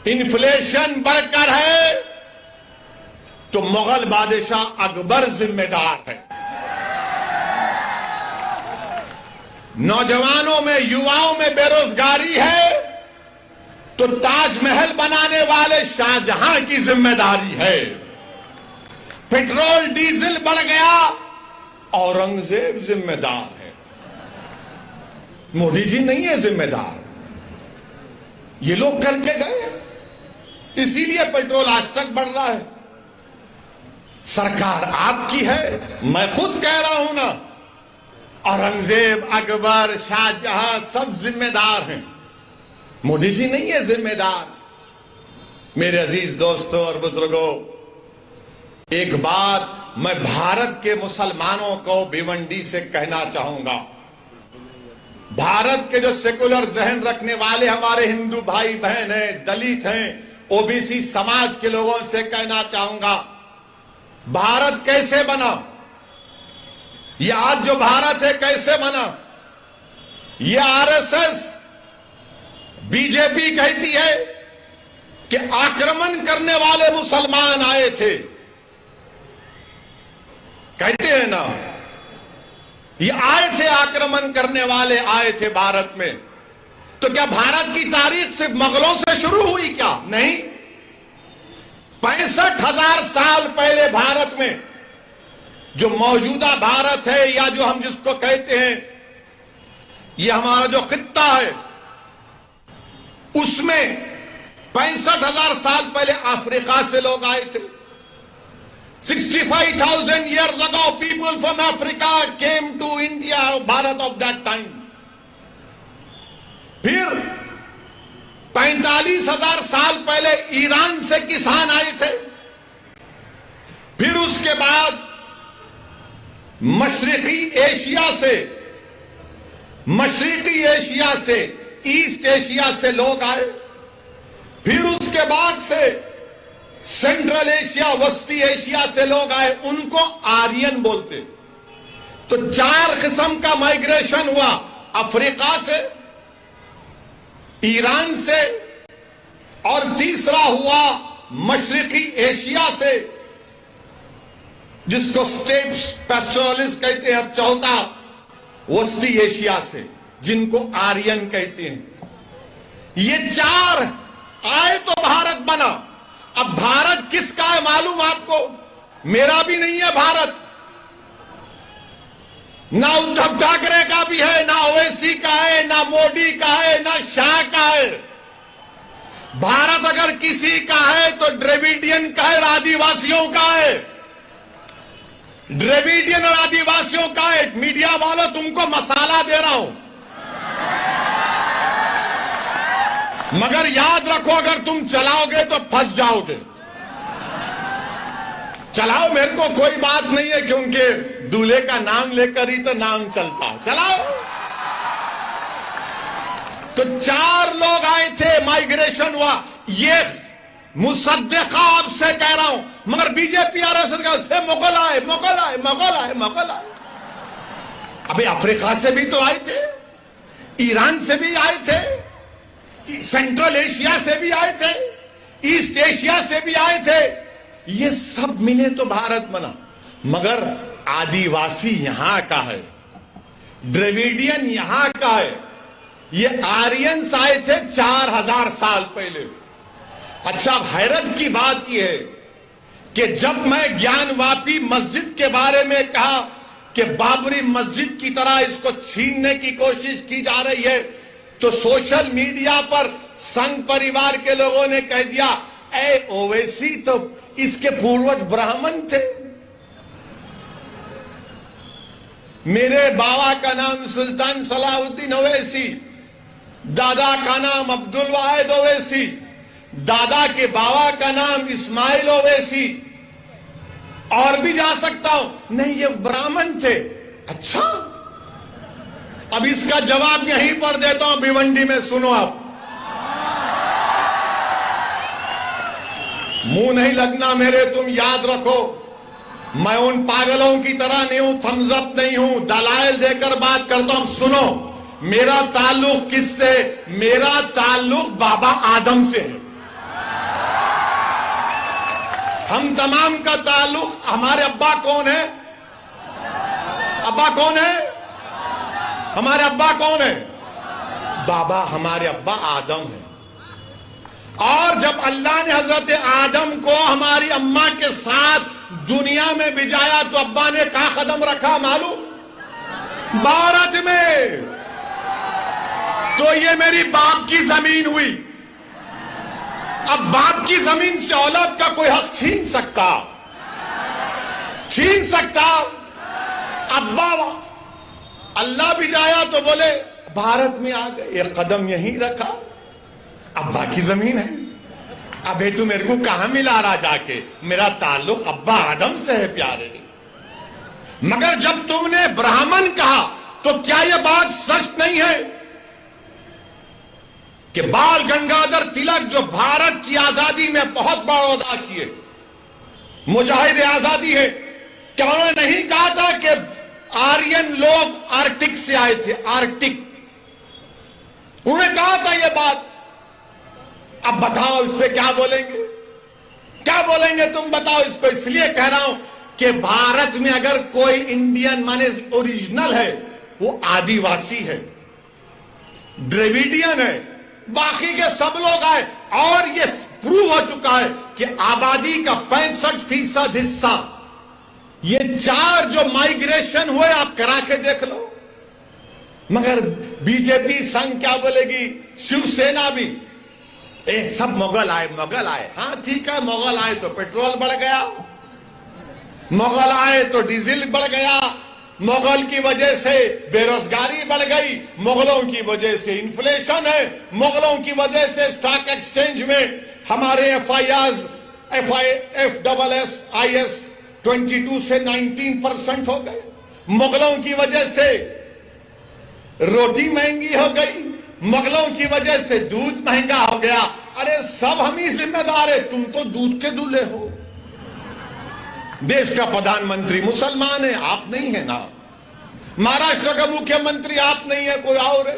इन्फ्लेशन बढ़कर है, तो मुगल बादशाह अकबर जिम्मेदार है। नौजवानों में, युवाओं में बेरोजगारी है, तो ताजमहल बनाने वाले शाहजहां की जिम्मेदारी है। पेट्रोल डीजल बढ़ गया, औरंगजेब जिम्मेदार है। मोदी जी नहीं है जिम्मेदार, ये लोग करके गए, इसीलिए पेट्रोल आज तक बढ़ रहा है। सरकार आपकी है, मैं खुद कह रहा हूं ना, औरंगजेब, अकबर, शाहजहां सब जिम्मेदार हैं, मोदी जी नहीं है जिम्मेदार। मेरे अजीज दोस्तों और बुजुर्गों, एक बात मैं भारत के मुसलमानों को भिवंडी से कहना चाहूंगा। भारत के जो सेकुलर जहन रखने वाले हमारे हिंदू भाई बहन हैं, दलित हैं, ओबीसी समाज के लोगों से कहना चाहूंगा, भारत कैसे बना? ये आज जो भारत है कैसे बना? ये आरएसएस, बीजेपी कहती है कि आक्रमण करने वाले मुसलमान आए थे, कहते हैं ना, ये आए थे, आक्रमण करने वाले आए थे भारत में। तो क्या भारत की तारीख सिर्फ मुगलों से शुरू हुई क्या? नहीं, 65,000 साल पहले भारत में, जो मौजूदा भारत है या जो हम जिसको कहते हैं, ये हमारा जो खित्ता है, उसमें 65,000 साल पहले अफ्रीका से लोग आए थे। 65,000 years ago, people from Africa came to India, Bharat of that time. फिर 45,000 साल पहले ईरान से किसान आए थे। फिर उसके बाद मशरिकी एशिया से ईस्ट एशिया से लोग आए। फिर उसके बाद से सेंट्रल एशिया, वस्ती एशिया से लोग आए, उनको आर्यन बोलते। तो 4 किस्म का माइग्रेशन हुआ, अफ्रीका से, ईरान से, और तीसरा हुआ मशरिकी एशिया से, जिसको स्टेप्स पैस्टोरलिस्ट कहते हैं, और चौथा वस्ती एशिया से, जिनको आर्यन कहते हैं। ये 4 आए तो भारत बना। अब भारत किसका है मालूम आपको? मेरा भी नहीं है भारत, ना उद्धव ठाकरे का भी है, ना ओवैसी का है, ना मोदी का है, ना शाह का है। भारत अगर किसी का है तो द्रविडियन का है, आदिवासियों का है। द्रविडियन और आदिवासियों का है। मीडिया वालों, तुमको मसाला दे रहा हूं, मगर याद रखो, अगर तुम चलाओगे तो फंस जाओगे। चलाओ, मेरे को कोई बात नहीं है, क्योंकि दूल्हे का नाम लेकर ही तो नाम चलता है। चलाओ। तो 4 लोग आए थे, माइग्रेशन हुआ। ये मुसद्दिका आपसे कह रहा हूं, मगर बीजेपी आरएसएस का मुगल आए। अबे अफ्रीका से भी तो आए थे, ईरान से भी आए थे, सेंट्रल एशिया से भी आए थे, ईस्ट एशिया से भी आए थे। ये सब मिले तो भारत बना। मगर आदिवासी यहां का है, द्रविडियन यहां का है। ये आर्यंस आए थे 4000 साल पहले। अच्छा, अब हैरत की बात यह है कि जब मैं ज्ञानवापी मस्जिद के बारे में कहा कि बाबरी मस्जिद की तरह इसको छीनने की कोशिश की जा रही है, तो सोशल मीडिया पर संघ परिवार के लोगों ने कह दिया, ए ओवैसी तो इसके पूर्वज ब्राह्मण थे। मेरे बाबा का नाम सुल्तान सलाहुद्दीन ओवैसी, दादा का नाम अब्दुल वाहिद ओवैसी, दादा के बाबा का नाम इस्माइल ओवैसी, और भी जा सकता हूं। नहीं, ये ब्राह्मण थे। अच्छा, अब इसका जवाब यहीं पर देता हूं भिवंडी में, सुनो आप। मुंह नहीं लगना मेरे, तुम याद रखो, मैं उन पागलों की तरह नहीं हूं, थम्स अप नहीं हूं, दलाइल देकर बात करता हूं। सुनो, मेरा ताल्लुक किससे? मेरा ताल्लुक बाबा आदम से है। हम तमाम का ताल्लुक, हमारे अब्बा कौन है? अब्बा कौन है? हमारे अब्बा कौन है? बाबा, हमारे अब्बा आदम है। और जब अल्लाह ने हजरत आदम को हमारी अम्मा के साथ दुनिया में भिजाया, तो अब्बा ने कहां कदम रखा मालूम? भारत में। तो ये मेरी बाप की जमीन हुई। अब बाप की जमीन से औलाद का कोई हक छीन सकता? छीन सकता? अब्बा अल्लाह भी जाया तो बोले भारत में आ गए, एक कदम यहीं रखा, अब्बा की जमीन है। अबे तू मेरे को कहां मिला रहा जाके? मेरा ताल्लुक अब्बा आदम से है प्यारे। मगर जब तुमने ब्राह्मण कहा, तो क्या यह बात सच नहीं है कि बाल गंगाधर तिलक, जो भारत की आजादी में बहुत बड़ा अदा किए, मुजाहिद आजादी है, क्या उन्होंने नहीं कहा था कि आर्यन लोग आर्कटिक से आए थे? आर्कटिक, उन्होंने कहा था यह बात। अब बताओ इस पे क्या बोलेंगे? क्या बोलेंगे तुम बताओ इसको? इसलिए कह रहा हूं कि भारत में अगर कोई इंडियन माने ओरिजिनल है, वो आदिवासी है, द्रविडियन है, बाकी के सब लोग आए। और ये प्रूव हो चुका है कि आबादी का 65% हिस्सा, ये 4 जो माइग्रेशन हुए, आप करा के देख लो। मगर बीजेपी संघ क्या बोलेगी, शिवसेना भी, सब मुगल आए, मुगल आए। हाँ ठीक है, मुगल आए तो पेट्रोल बढ़ गया, मुगल आए तो डीजल बढ़ गया, मुगल की वजह से बेरोजगारी बढ़ गई, मुगलों की वजह से इन्फ्लेशन है, मुगलों की वजह से स्टॉक एक्सचेंज में हमारे FIS 22 से 19% हो गए, मुगलों की वजह से रोटी महंगी हो गई, मुगलों की वजह से दूध महंगा हो गया। अरे सब हम ही जिम्मेदार है, तुम तो दूध के दूल्हे हो। देश का प्रधानमंत्री मुसलमान है, आप नहीं है ना। महाराष्ट्र का मुख्यमंत्री आप नहीं है, कोई और है।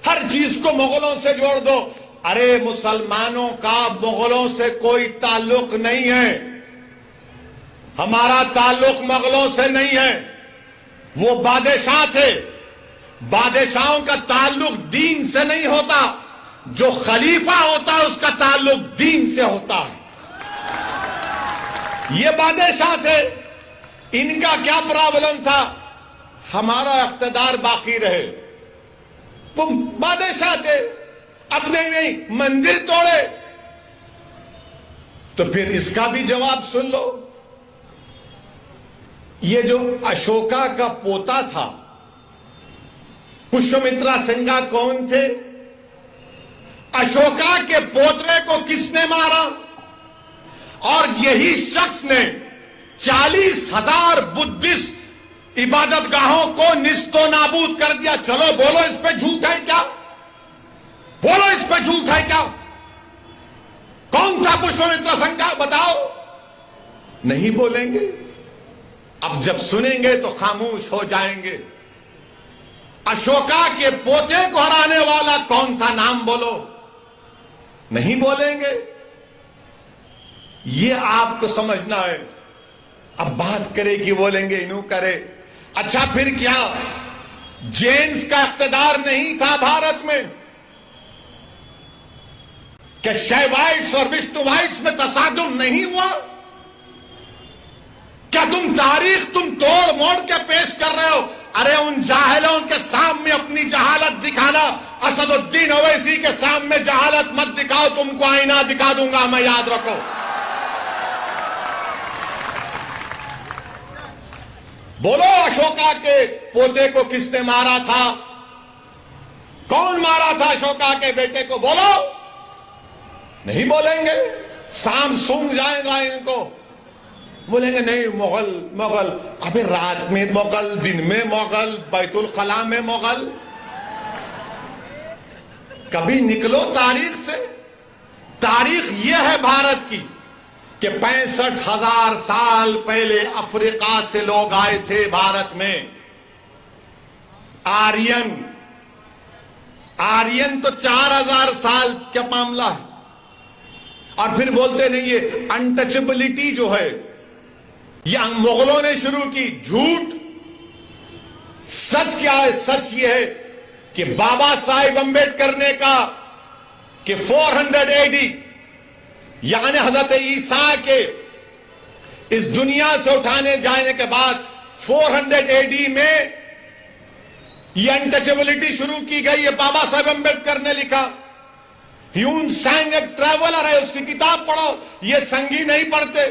हर चीज को मुगलों से जोड़ दो। अरे मुसलमानों का मुगलों से कोई ताल्लुक नहीं है, हमारा ताल्लुक मुगलों से नहीं है, वो बादशाह थे। बादशाहों का ताल्लुक दीन से नहीं होता, जो खलीफा होता है उसका ताल्लुक दीन से होता है। ये बादशाह थे, इनका क्या प्रॉब्लम था? हमारा इख्तिदार बाकी रहे। वो बादशाह थे, अब नहीं मंदिर तोड़े, तो फिर इसका भी जवाब सुन लो। ये जो अशोका का पोता था, पुष्यमित्रा सिंघा कौन थे? अशोका के पोतरे को किसने मारा? और यही शख्स ने 40,000 बुद्धिस्ट इबादतगाहों को निस्तो नाबूद कर दिया। चलो बोलो, इस पे झूठ है क्या? बोलो, इस पे झूठ है क्या? कौन था पुष्यमित्रा सिंघा? बताओ। नहीं बोलेंगे। अब जब सुनेंगे तो खामोश हो जाएंगे। अशोका के पोते को हराने वाला कौन था? नाम बोलो। नहीं बोलेंगे। ये आपको समझना है। अब बात करे कि बोलेंगे इन्हों करे। अच्छा फिर क्या जेन्स का इख्तिदार नहीं था भारत में? क्या शैवाइट्स और विष्णुवाइट्स में तसादुम नहीं हुआ? क्या तुम तारीख तुम तोड़ मोड़ के पेश कर रहे हो? अरे उन जाहिलों के सामने अपनी जहालत दिखाना, असदुद्दीन ओवैसी के सामने जहालत मत दिखाओ, तुमको आईना दिखा दूंगा मैं, याद रखो। बोलो अशोका के पोते को किसने मारा था? कौन मारा था अशोका के बेटे को? बोलो। नहीं बोलेंगे, शाम सूंघ जाएगा इनको। बोलेंगे नहीं मुगल मुगल। अबे रात में मुगल, दिन में मुगल, बैतुल खला में मुगल। कभी निकलो तारीख से। तारीख यह है भारत की कि 65,000 साल पहले अफ्रीका से लोग आए थे भारत में। आर्यन तो 4,000 साल का मामला है। और फिर बोलते नहीं, ये अनटचेबिलिटी जो है ये मुगलों ने शुरू की। झूठ। सच क्या है? सच ये है कि बाबा साहेब अंबेडकर ने कहा कि 400 AD यानी हजरत ईसा के इस दुनिया से उठाने जाने के बाद 400 AD में ये अनटचेबिलिटी शुरू की गई। ये बाबा साहेब अंबेडकर ने लिखा। ह्यूम सांग एक ट्रैवलर है, उसकी किताब पढ़ो। ये संगी नहीं पढ़ते,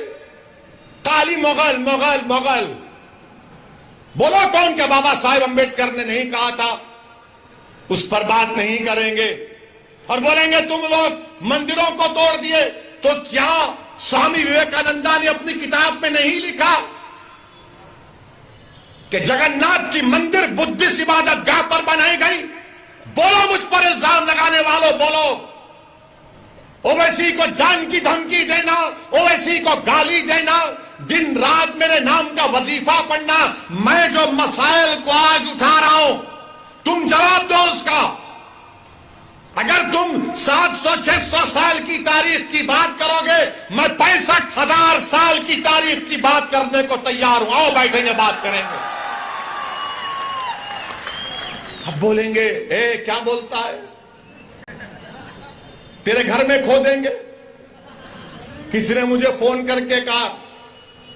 काली मुगल मुगल मुगल। बोलो कौन क्या बाबा साहेब अंबेडकर ने नहीं कहा था? उस पर बात नहीं करेंगे। और बोलेंगे तुम लोग मंदिरों को तोड़ दिए, तो क्या स्वामी विवेकानंदा ने अपनी किताब में नहीं लिखा कि जगन्नाथ की मंदिर बुद्धिस्ट इबादत गाह पर बनाई गई? बोलो मुझ पर इल्जाम लगाने वालों, बोलो। ओवैसी को जान की धमकी देना, ओवैसी को गाली देना, दिन रात मेरे नाम का वजीफा पढ़ना, मैं जो मसाइल को आज उठा रहा हूं तुम जवाब दो उसका। अगर तुम 700-600 साल की तारीख की बात करोगे, मैं 65,000 साल की तारीख की बात करने को तैयार हूं। आओ बैठेंगे, बात करेंगे। अब बोलेंगे ए क्या बोलता है? तेरे घर में खोदेंगे। किसी ने मुझे फोन करके कहा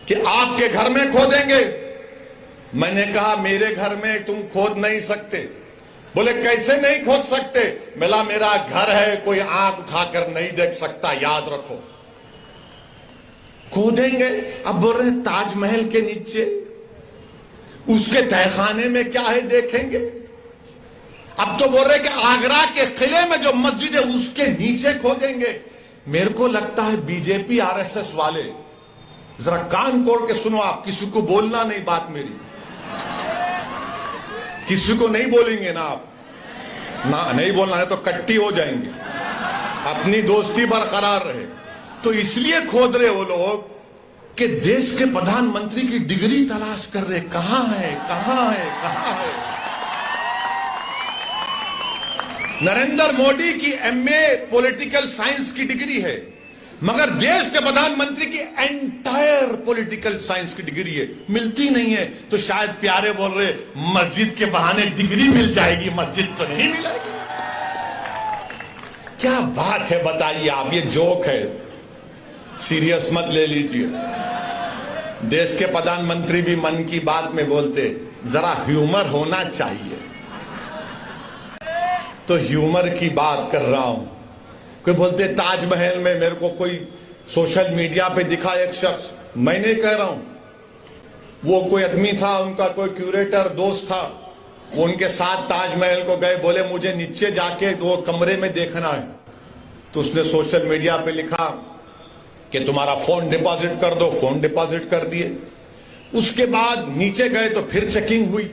कि आपके घर में खोदेंगे। मैंने कहा मेरे घर में तुम खोद नहीं सकते। बोले कैसे नहीं खोद सकते? बोला मेरा घर है, कोई आंख उठाकर नहीं देख सकता, याद रखो। खोदेंगे। अब बोल रहे ताजमहल के नीचे, उसके तहखाने में क्या है देखेंगे। अब तो बोल रहे कि आगरा के किले में जो मस्जिद है उसके नीचे खोदेंगे। मेरे को लगता है बीजेपी RSS वाले, जरा कान खोल के सुनो आप, किसी को बोलना नहीं बात मेरी, किसी को नहीं बोलेंगे ना आप, ना नहीं बोलना है तो कट्टी हो जाएंगे। अपनी दोस्ती बरकरार रहे। तो इसलिए खोद रहे वो लोग कि देश के प्रधानमंत्री की डिग्री तलाश कर रहे, कहां है कहां है कहां है। नरेंद्र मोदी की MA पॉलिटिकल साइंस की डिग्री है, मगर देश के प्रधानमंत्री की एंटायर पॉलिटिकल साइंस की डिग्री है, मिलती नहीं है। तो शायद प्यारे बोल रहे मस्जिद के बहाने डिग्री मिल जाएगी, मस्जिद तो नहीं मिलेगी। क्या बात है बताइए आप, ये जोक है, सीरियस मत ले लीजिए। देश के प्रधानमंत्री भी मन की बात में बोलते, जरा ह्यूमर होना चाहिए। तो ह्यूमर की बात कर रहा हूं। कोई बोलते ताजमहल में मेरे को कोई सोशल मीडिया पे दिखा एक शख्स, मैं नहीं कह रहा हूं, वो कोई आदमी था, उनका कोई क्यूरेटर दोस्त था, वो उनके साथ ताजमहल को गए। बोले मुझे नीचे जाके 2 कमरे में देखना है। तो उसने सोशल मीडिया पे लिखा कि तुम्हारा फोन डिपॉजिट कर दो। फोन डिपॉजिट कर दिए। उसके बाद नीचे गए तो फिर चेकिंग हुई।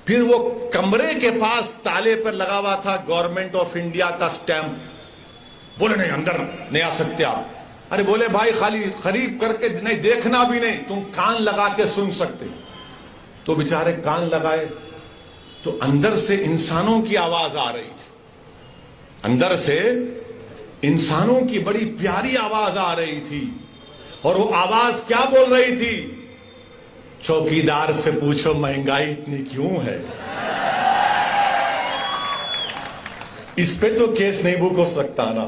फिर वो कमरे के पास ताले पर लगा हुआ था गवर्नमेंट ऑफ इंडिया का स्टैंप। बोले नहीं अंदर नहीं आ सकते आप। अरे बोले भाई खाली खरीद करके नहीं, देखना भी नहीं, तुम कान लगा के सुन सकते। तो बेचारे कान लगाए तो अंदर से इंसानों की आवाज आ रही थी। अंदर से इंसानों की बड़ी प्यारी आवाज आ रही थी। और वो आवाज क्या बोल रही थी? चौकीदार से पूछो महंगाई इतनी क्यों है। इस पे तो केस नहीं बुक हो सकता ना।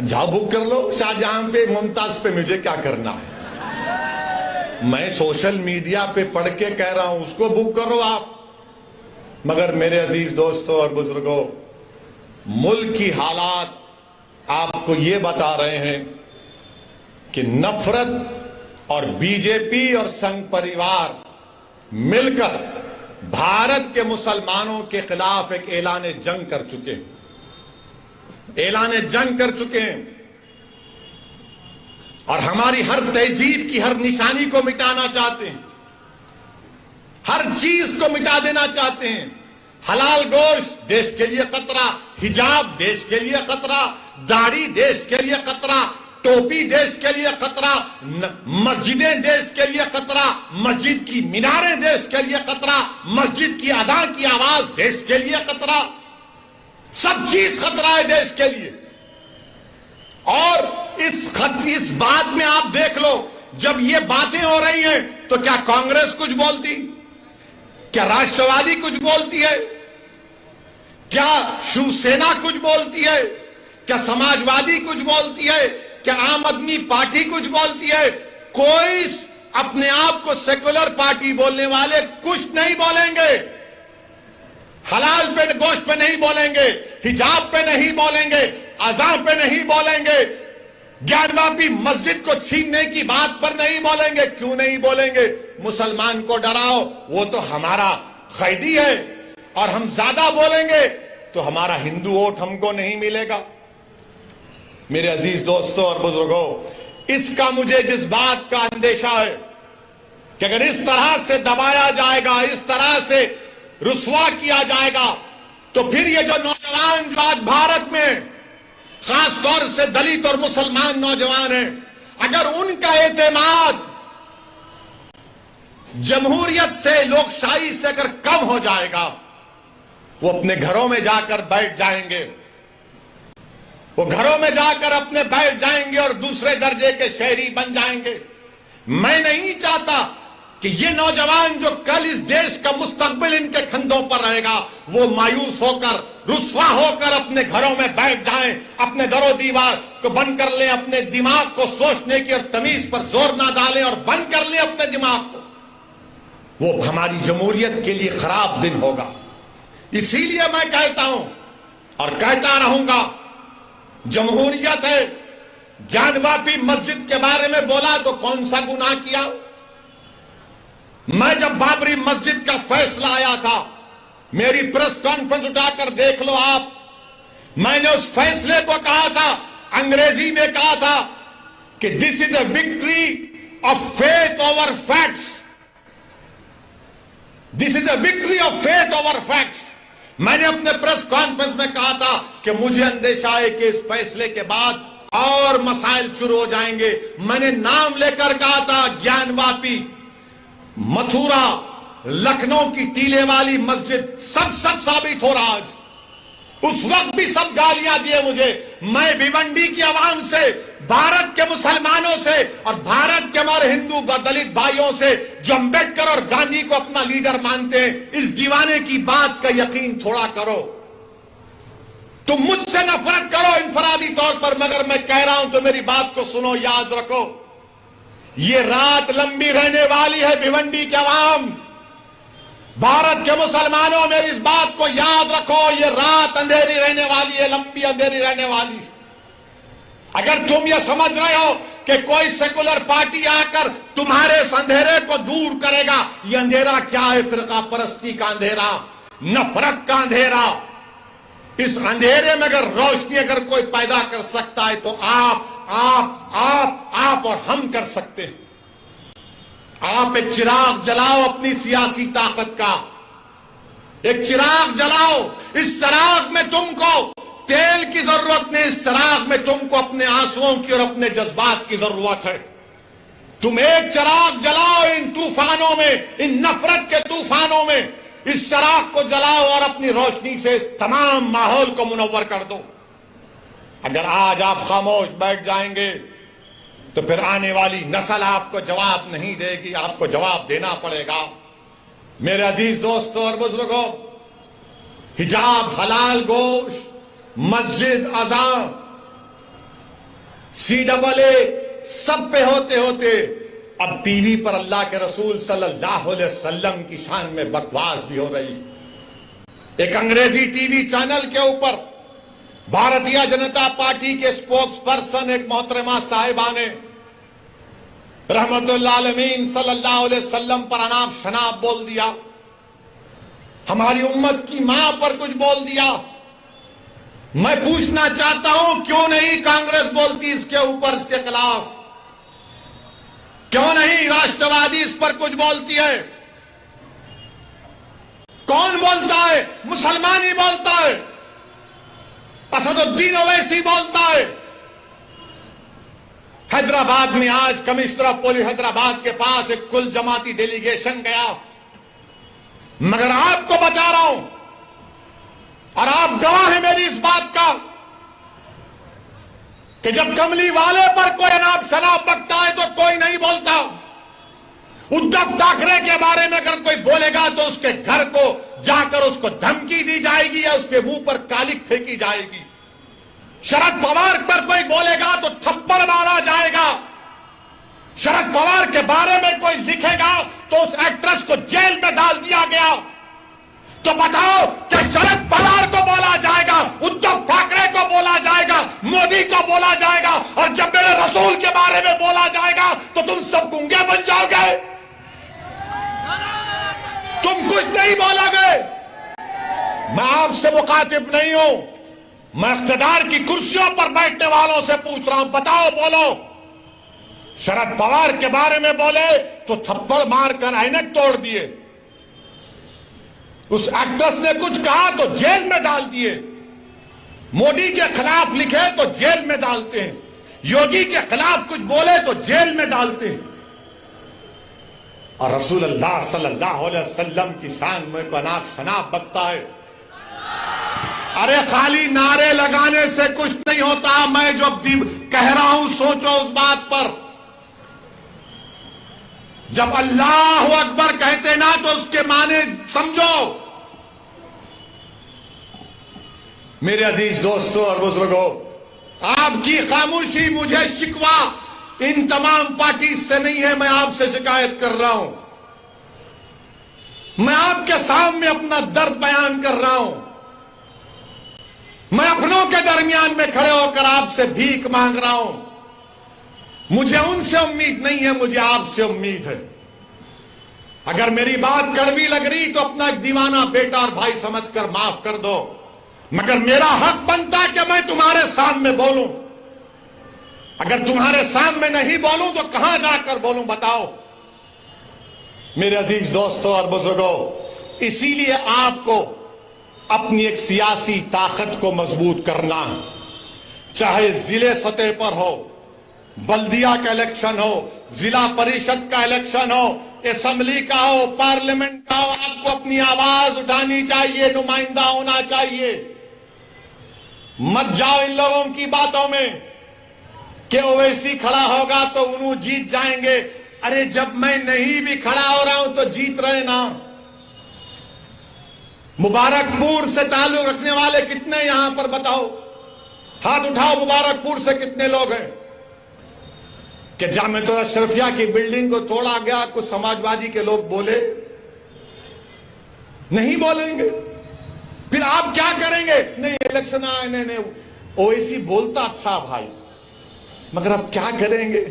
जाओ बुक कर लो शाहजहां पे, मुमताज पे, मुझे क्या करना है। मैं सोशल मीडिया पे पढ़ के कह रहा हूं, उसको बुक करो आप। मगर मेरे अजीज दोस्तों और बुजुर्गों, मुल्क की हालात आपको ये बता रहे हैं कि नफरत और बीजेपी और संघ परिवार मिलकर भारत के मुसलमानों के खिलाफ एक ऐलान जंग कर चुके हैं, ऐलान जंग कर चुके हैं और हमारी हर तहजीब की हर निशानी को मिटाना चाहते हैं, हर चीज को मिटा देना चाहते हैं। हलाल गोश्त देश के लिए खतरा, हिजाब देश के लिए खतरा, दाढ़ी देश के लिए खतरा, टोपी देश के लिए खतरा, मस्जिदें देश के लिए खतरा, मस्जिद की मीनारें देश के लिए खतरा, मस्जिद की अज़ान की आवाज देश के लिए खतरा, सब चीज खतरा है देश के लिए। और इस बात में आप देख लो, जब ये बातें हो रही हैं तो क्या कांग्रेस कुछ बोलती, क्या राष्ट्रवादी कुछ बोलती है, क्या शिवसेना कुछ बोलती है, क्या समाजवादी कुछ बोलती है, क्या आम आदमी पार्टी कुछ बोलती है? कोई अपने आप को सेकुलर पार्टी बोलने वाले कुछ नहीं बोलेंगे। हलाल पे गोश्त पे नहीं बोलेंगे, हिजाब पे नहीं बोलेंगे, अज़ान पे नहीं बोलेंगे, ज्ञानवापी मस्जिद को छीनने की बात पर नहीं बोलेंगे। क्यों नहीं बोलेंगे? मुसलमान को डराओ, वो तो हमारा कैदी है, और हम ज्यादा बोलेंगे तो हमारा हिंदू वोट हमको नहीं मिलेगा। मेरे अजीज दोस्तों और बुजुर्गों, इसका मुझे जिस बात का अंदेशा है कि अगर इस तरह से दबाया जाएगा, इस तरह से रुसवा किया जाएगा, तो फिर ये जो नौजवान जो आज भारत में खास तौर से दलित और मुसलमान नौजवान हैं, अगर उनका एतमाद जमहूरियत से, लोकशाही से अगर कम हो जाएगा, वो अपने घरों में जाकर बैठ जाएंगे, वो घरों में जाकर अपने बैठ जाएंगे और दूसरे दर्जे के शहरी बन जाएंगे। मैं नहीं चाहता कि ये नौजवान जो कल इस देश का मुस्तकबिल इनके कंधों पर रहेगा, वो मायूस होकर, रुस्वा होकर अपने घरों में बैठ जाएं, अपने दरो दीवार को बंद कर लें, अपने दिमाग को सोचने की और तमीज पर जोर ना डालें और बंद कर लें अपने दिमाग को। वो हमारी जमहूरियत के लिए खराब दिन होगा। इसीलिए मैं कहता हूं और कहता रहूंगा, जमहूरियत है। ज्ञानवापी मस्जिद के बारे में बोला तो कौन सा गुनाह किया? मैं जब बाबरी मस्जिद का फैसला आया था, मेरी प्रेस कॉन्फ्रेंस उठाकर देख लो आप, मैंने उस फैसले को कहा था, अंग्रेजी में कहा था कि this is a victory of faith over facts, this is a victory of faith over facts. मैंने अपने प्रेस कॉन्फ्रेंस में कहा था कि मुझे अंदेशा है कि इस फैसले के बाद और मसाइल शुरू हो जाएंगे। मैंने नाम लेकर कहा था, ज्ञानवापी, मथुरा, लखनऊ की टीले वाली मस्जिद, सब सच साबित हो रहा आज। उस वक्त भी सब गालियां दिए मुझे। मैं भिवंडी की आवाम से, भारत के मुसलमानों से और भारत के हमारे हिंदू दलित भाइयों से जो अंबेडकर और गांधी को अपना लीडर मानते हैं, इस दीवाने की बात का यकीन थोड़ा करो। तुम मुझसे नफरत करो इंफरादी तौर पर, मगर मैं कह रहा हूं तो मेरी बात को सुनो, याद रखो, ये रात लंबी रहने वाली है। भिवंडी के अवाम, भारत के मुसलमानों, मेरी इस बात को याद रखो, ये रात अंधेरी रहने वाली है, लंबी अंधेरी रहने वाली है। अगर तुम ये समझ रहे हो कि कोई सेकुलर पार्टी आकर तुम्हारे इस अंधेरे को दूर करेगा, ये अंधेरा क्या है? फिरका परस्ती का अंधेरा, नफरत का अंधेरा। इस अंधेरे में अगर रोशनी अगर कोई पैदा कर सकता है तो आप और हम कर सकते हैं। आप एक चिराग जलाओ अपनी सियासी ताकत का, एक चिराग जलाओ। इस चिराग में तुमको तेल की जरूरत नहीं, इस चिराग में तुमको अपने आंसुओं की और अपने जज्बात की जरूरत है। तुम एक चिराग जलाओ इन तूफानों में, इन नफरत के तूफानों में। इस चिराग को जलाओ और अपनी रोशनी से तमाम माहौल को मुनव्वर कर दो। अगर आज आप खामोश बैठ जाएंगे तो फिर आने वाली नस्ल आपको जवाब नहीं देगी, आपको जवाब देना पड़ेगा। मेरे अजीज दोस्तों और बुजुर्गों, हिजाब, हलाल गोश्त, मस्जिद, अज़ान, CAA सब पे होते होते अब टीवी पर अल्लाह के रसूल सल्लल्लाहु अलैहि वसल्लम की शान में बकवास भी हो रही। एक अंग्रेजी टीवी चैनल के ऊपर भारतीय जनता पार्टी के स्पोक्स पर्सन एक मोहतरमा साहिबा ने रहमतुल्लाह आलमीन सल्लल्लाहु अलैहि वसल्लम पर अनाप शनाप बोल दिया, हमारी उम्मत की मां पर कुछ बोल दिया। मैं पूछना चाहता हूं क्यों नहीं कांग्रेस बोलती इसके ऊपर, इसके खिलाफ? क्यों नहीं राष्ट्रवादी इस पर कुछ बोलती है? कौन बोलता है? मुसलमान ही बोलता है, असदुद्दीन ओवैसी बोलता है। हैदराबाद में आज कमिश्नर ऑफ पुलिस हैदराबाद के पास एक कुल जमाती डेलीगेशन गया, मगर आपको बता रहा हूं और आप गवाह हैं मेरी इस बात का कि जब कमली वाले पर कोई अनाप शनाप बकता है तो कोई नहीं बोलता। उद्धव ठाकरे के बारे में अगर कोई बोलेगा तो उसके घर को जाकर उसको धमकी दी जाएगी या उसके मुंह पर कालिक फेंकी जाएगी। शरद पवार पर कोई बोलेगा तो थप्पड़ मारा जाएगा। शरद पवार के बारे में कोई लिखेगा तो उस एक्ट्रेस को जेल में डाल दिया गया। तो बताओ क्या शरद पवार को बोला जाएगा, उद्धव ठाकरे को बोला जाएगा, मोदी को बोला जाएगा, और जब मेरे रसूल के बारे में बोला जाएगा तो तुम सब गूंगे बन जाओगे? तुम कुछ नहीं बोलोगे। मैं आपसे मुखातिब नहीं हूं, मैं इख्तिदार की कुर्सियों पर बैठने वालों से पूछ रहा हूं, बताओ बोलो। शरद पवार के बारे में बोले तो थप्पड़ मारकर ऐनक तोड़ दिए। उस एक्ट्रेस ने कुछ कहा तो जेल में डाल दिए। मोदी के खिलाफ लिखे तो जेल में डालते हैं, योगी के खिलाफ कुछ बोले तो जेल में डालते हैं। और रसूल अल्लाह सल्लल्लाहु अलैहि वसल्लम की शान में अनाप शनाप बकता है। अरे खाली नारे लगाने से कुछ नहीं होता। मैं जो कह रहा हूं सोचो उस बात पर। जब अल्लाह अकबर कहते ना तो उसके माने समझो। मेरे अजीज दोस्तों और बुजुर्गों, आपकी खामोशी मुझे शिकवा इन तमाम पार्टी से नहीं है, मैं आपसे शिकायत कर रहा हूं। मैं आपके सामने अपना दर्द बयान कर रहा हूं। मैं अपनों के दरमियान में खड़े होकर आपसे भीख मांग रहा हूं। मुझे उनसे उम्मीद नहीं है, मुझे आपसे उम्मीद है। अगर मेरी बात कड़वी लग रही तो अपना एक दीवाना बेटा और भाई समझकर माफ कर दो, मगर मेरा हक बनता है कि मैं तुम्हारे सामने बोलूं। अगर तुम्हारे सामने नहीं बोलूं तो कहां जाकर बोलूं, बताओ। मेरे अजीज दोस्तों और बुजुर्गों, इसीलिए आपको अपनी एक सियासी ताकत को मजबूत करना, चाहे जिले सतह पर हो, बल्दिया का इलेक्शन हो, जिला परिषद का इलेक्शन हो, असेंबली का हो, पार्लियामेंट का हो, आपको अपनी आवाज उठानी चाहिए, नुमाइंदा होना चाहिए। मत जाओ इन लोगों की बातों में कि ओवैसी खड़ा होगा तो उन्होंने जीत जाएंगे। अरे जब मैं नहीं भी खड़ा हो रहा हूं तो जीत रहे ना। मुबारकपुर से ताल्लुक रखने वाले कितने यहां पर बताओ, हाथ उठाओ। मुबारकपुर से कितने लोग हैं कि जामिया अशरफिया की बिल्डिंग को तोड़ा गया, कुछ समाजवादी के लोग बोले? नहीं बोलेंगे। फिर आप क्या करेंगे? नहीं इलेक्शन आए, नहीं ओवैसी बोलता अच्छा भाई, मगर अब क्या करेंगे?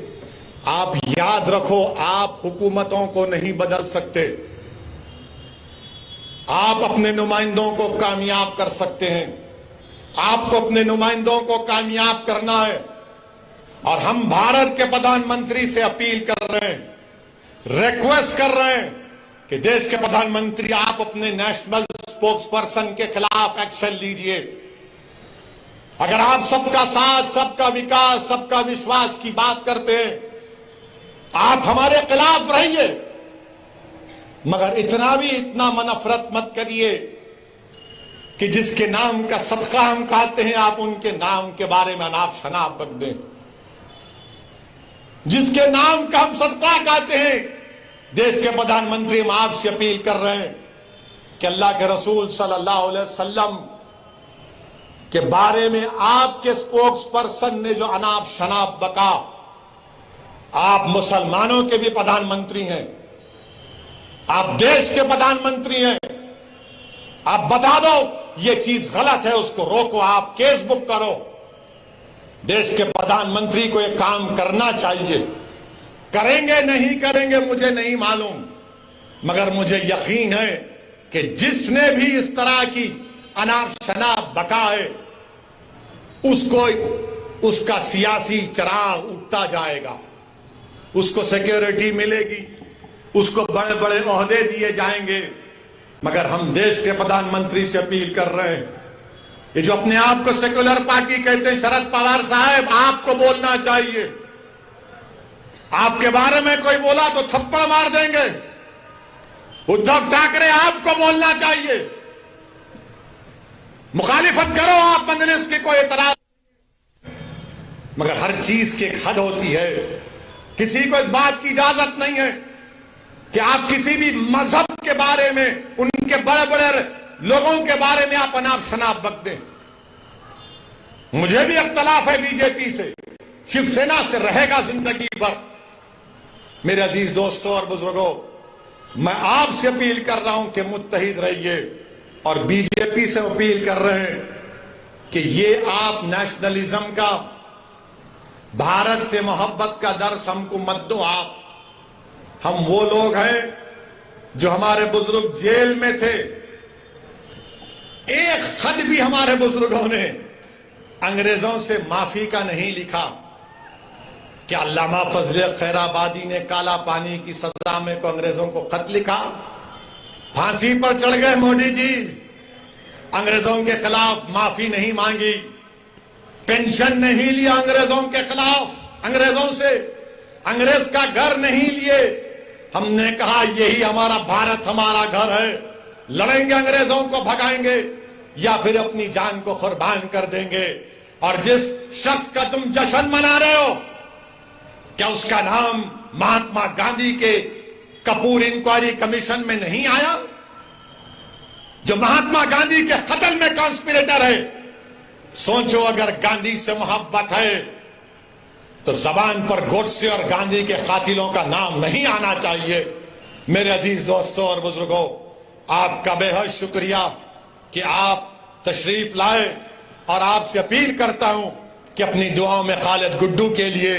आप याद रखो, आप हुकूमतों को नहीं बदल सकते, आप अपने नुमाइंदों को कामयाब कर सकते हैं। आपको अपने नुमाइंदों को कामयाब करना है। और हम भारत के प्रधानमंत्री से अपील कर रहे हैं, रिक्वेस्ट कर रहे हैं कि देश के प्रधानमंत्री आप अपने नेशनल स्पोक्स पर्सन के खिलाफ एक्शन लीजिए। अगर आप सबका साथ, सबका विकास, सबका विश्वास की बात करते हैं, आप हमारे खिलाफ रहिए, मगर इतना नफरत मत करिए कि जिसके नाम का सदका हम खाते हैं आप उनके नाम के बारे में अनाप शनाप बक दें। जिसके नाम का हम सदका खाते हैं, देश के प्रधानमंत्री हम आपसे अपील कर रहे हैं कि अल्लाह के रसूल सल्लल्लाहु अलैहि वसल्लम के बारे में आपके स्पोक्स पर्सन ने जो अनाप शनाप बका, आप मुसलमानों के भी प्रधानमंत्री हैं, आप देश के प्रधानमंत्री हैं। आप बता दो ये चीज गलत है, उसको रोको, आप केस बुक करो। देश के प्रधानमंत्री को यह काम करना चाहिए। करेंगे नहीं करेंगे मुझे नहीं मालूम, मगर मुझे यकीन है कि जिसने भी इस तरह की अनाप शनाप बकाए, उसको उसका सियासी चराग उठता जाएगा, उसको सिक्योरिटी मिलेगी, उसको बड़े बड़े ओहदे दिए जाएंगे। मगर हम देश के प्रधानमंत्री से अपील कर रहे हैं, ये जो अपने आप को सेक्युलर पार्टी कहते हैं, शरद पवार साहब, आपको बोलना चाहिए। आपके बारे में कोई बोला तो थप्पड़ मार देंगे। उद्धव ठाकरे, आपको बोलना चाहिए। मुखालिफत करो आप मजलिस की, कोई एतराज, मगर हर चीज की एक हद होती है। किसी को इस बात की इजाजत नहीं है कि आप किसी भी मजहब के बारे में, उनके बड़े बड़े लोगों के बारे में आप अनाप शनाप बक दें। मुझे भी इख्तलाफ है बीजेपी से, शिवसेना से रहेगा जिंदगी भर। मेरे अजीज दोस्तों और बुजुर्गों, मैं आपसे अपील कर रहा हूं कि मुत्तहिद रहिए, और बीजेपी से अपील कर रहे हैं कि ये आप नेशनलिज्म का, भारत से मोहब्बत का दर्स हमको मत दो। आप, हम वो लोग हैं जो हमारे बुजुर्ग जेल में थे, एक खत भी हमारे बुजुर्गों ने अंग्रेजों से माफी का नहीं लिखा। क्या अल्लामा फजल खैराबादी ने काला पानी की सजा में को अंग्रेजों को खत लिखा? फांसी पर चढ़ गए मोदी जी, अंग्रेजों के खिलाफ माफी नहीं मांगी, पेंशन नहीं लिया अंग्रेजों के खिलाफ, अंग्रेजों से अंग्रेज का घर नहीं लिए। हमने कहा यही हमारा भारत, हमारा घर है, लड़ेंगे, अंग्रेजों को भगाएंगे या फिर अपनी जान को कुर्बान कर देंगे। और जिस शख्स का तुम जश्न मना रहे हो, क्या उसका नाम महात्मा गांधी के कपूर इंक्वायरी कमीशन में नहीं आया, जो महात्मा गांधी के कत्ल में कॉन्स्पिरेटर है? सोचो, अगर गांधी से मोहब्बत है तो जबान पर गोडसे और गांधी के कातिलों का नाम नहीं आना चाहिए। मेरे अजीज दोस्तों और बुजुर्गों, आपका बेहद शुक्रिया कि आप तशरीफ लाए, और आपसे अपील करता हूं कि अपनी दुआओं में खालिद गुड्डू के लिए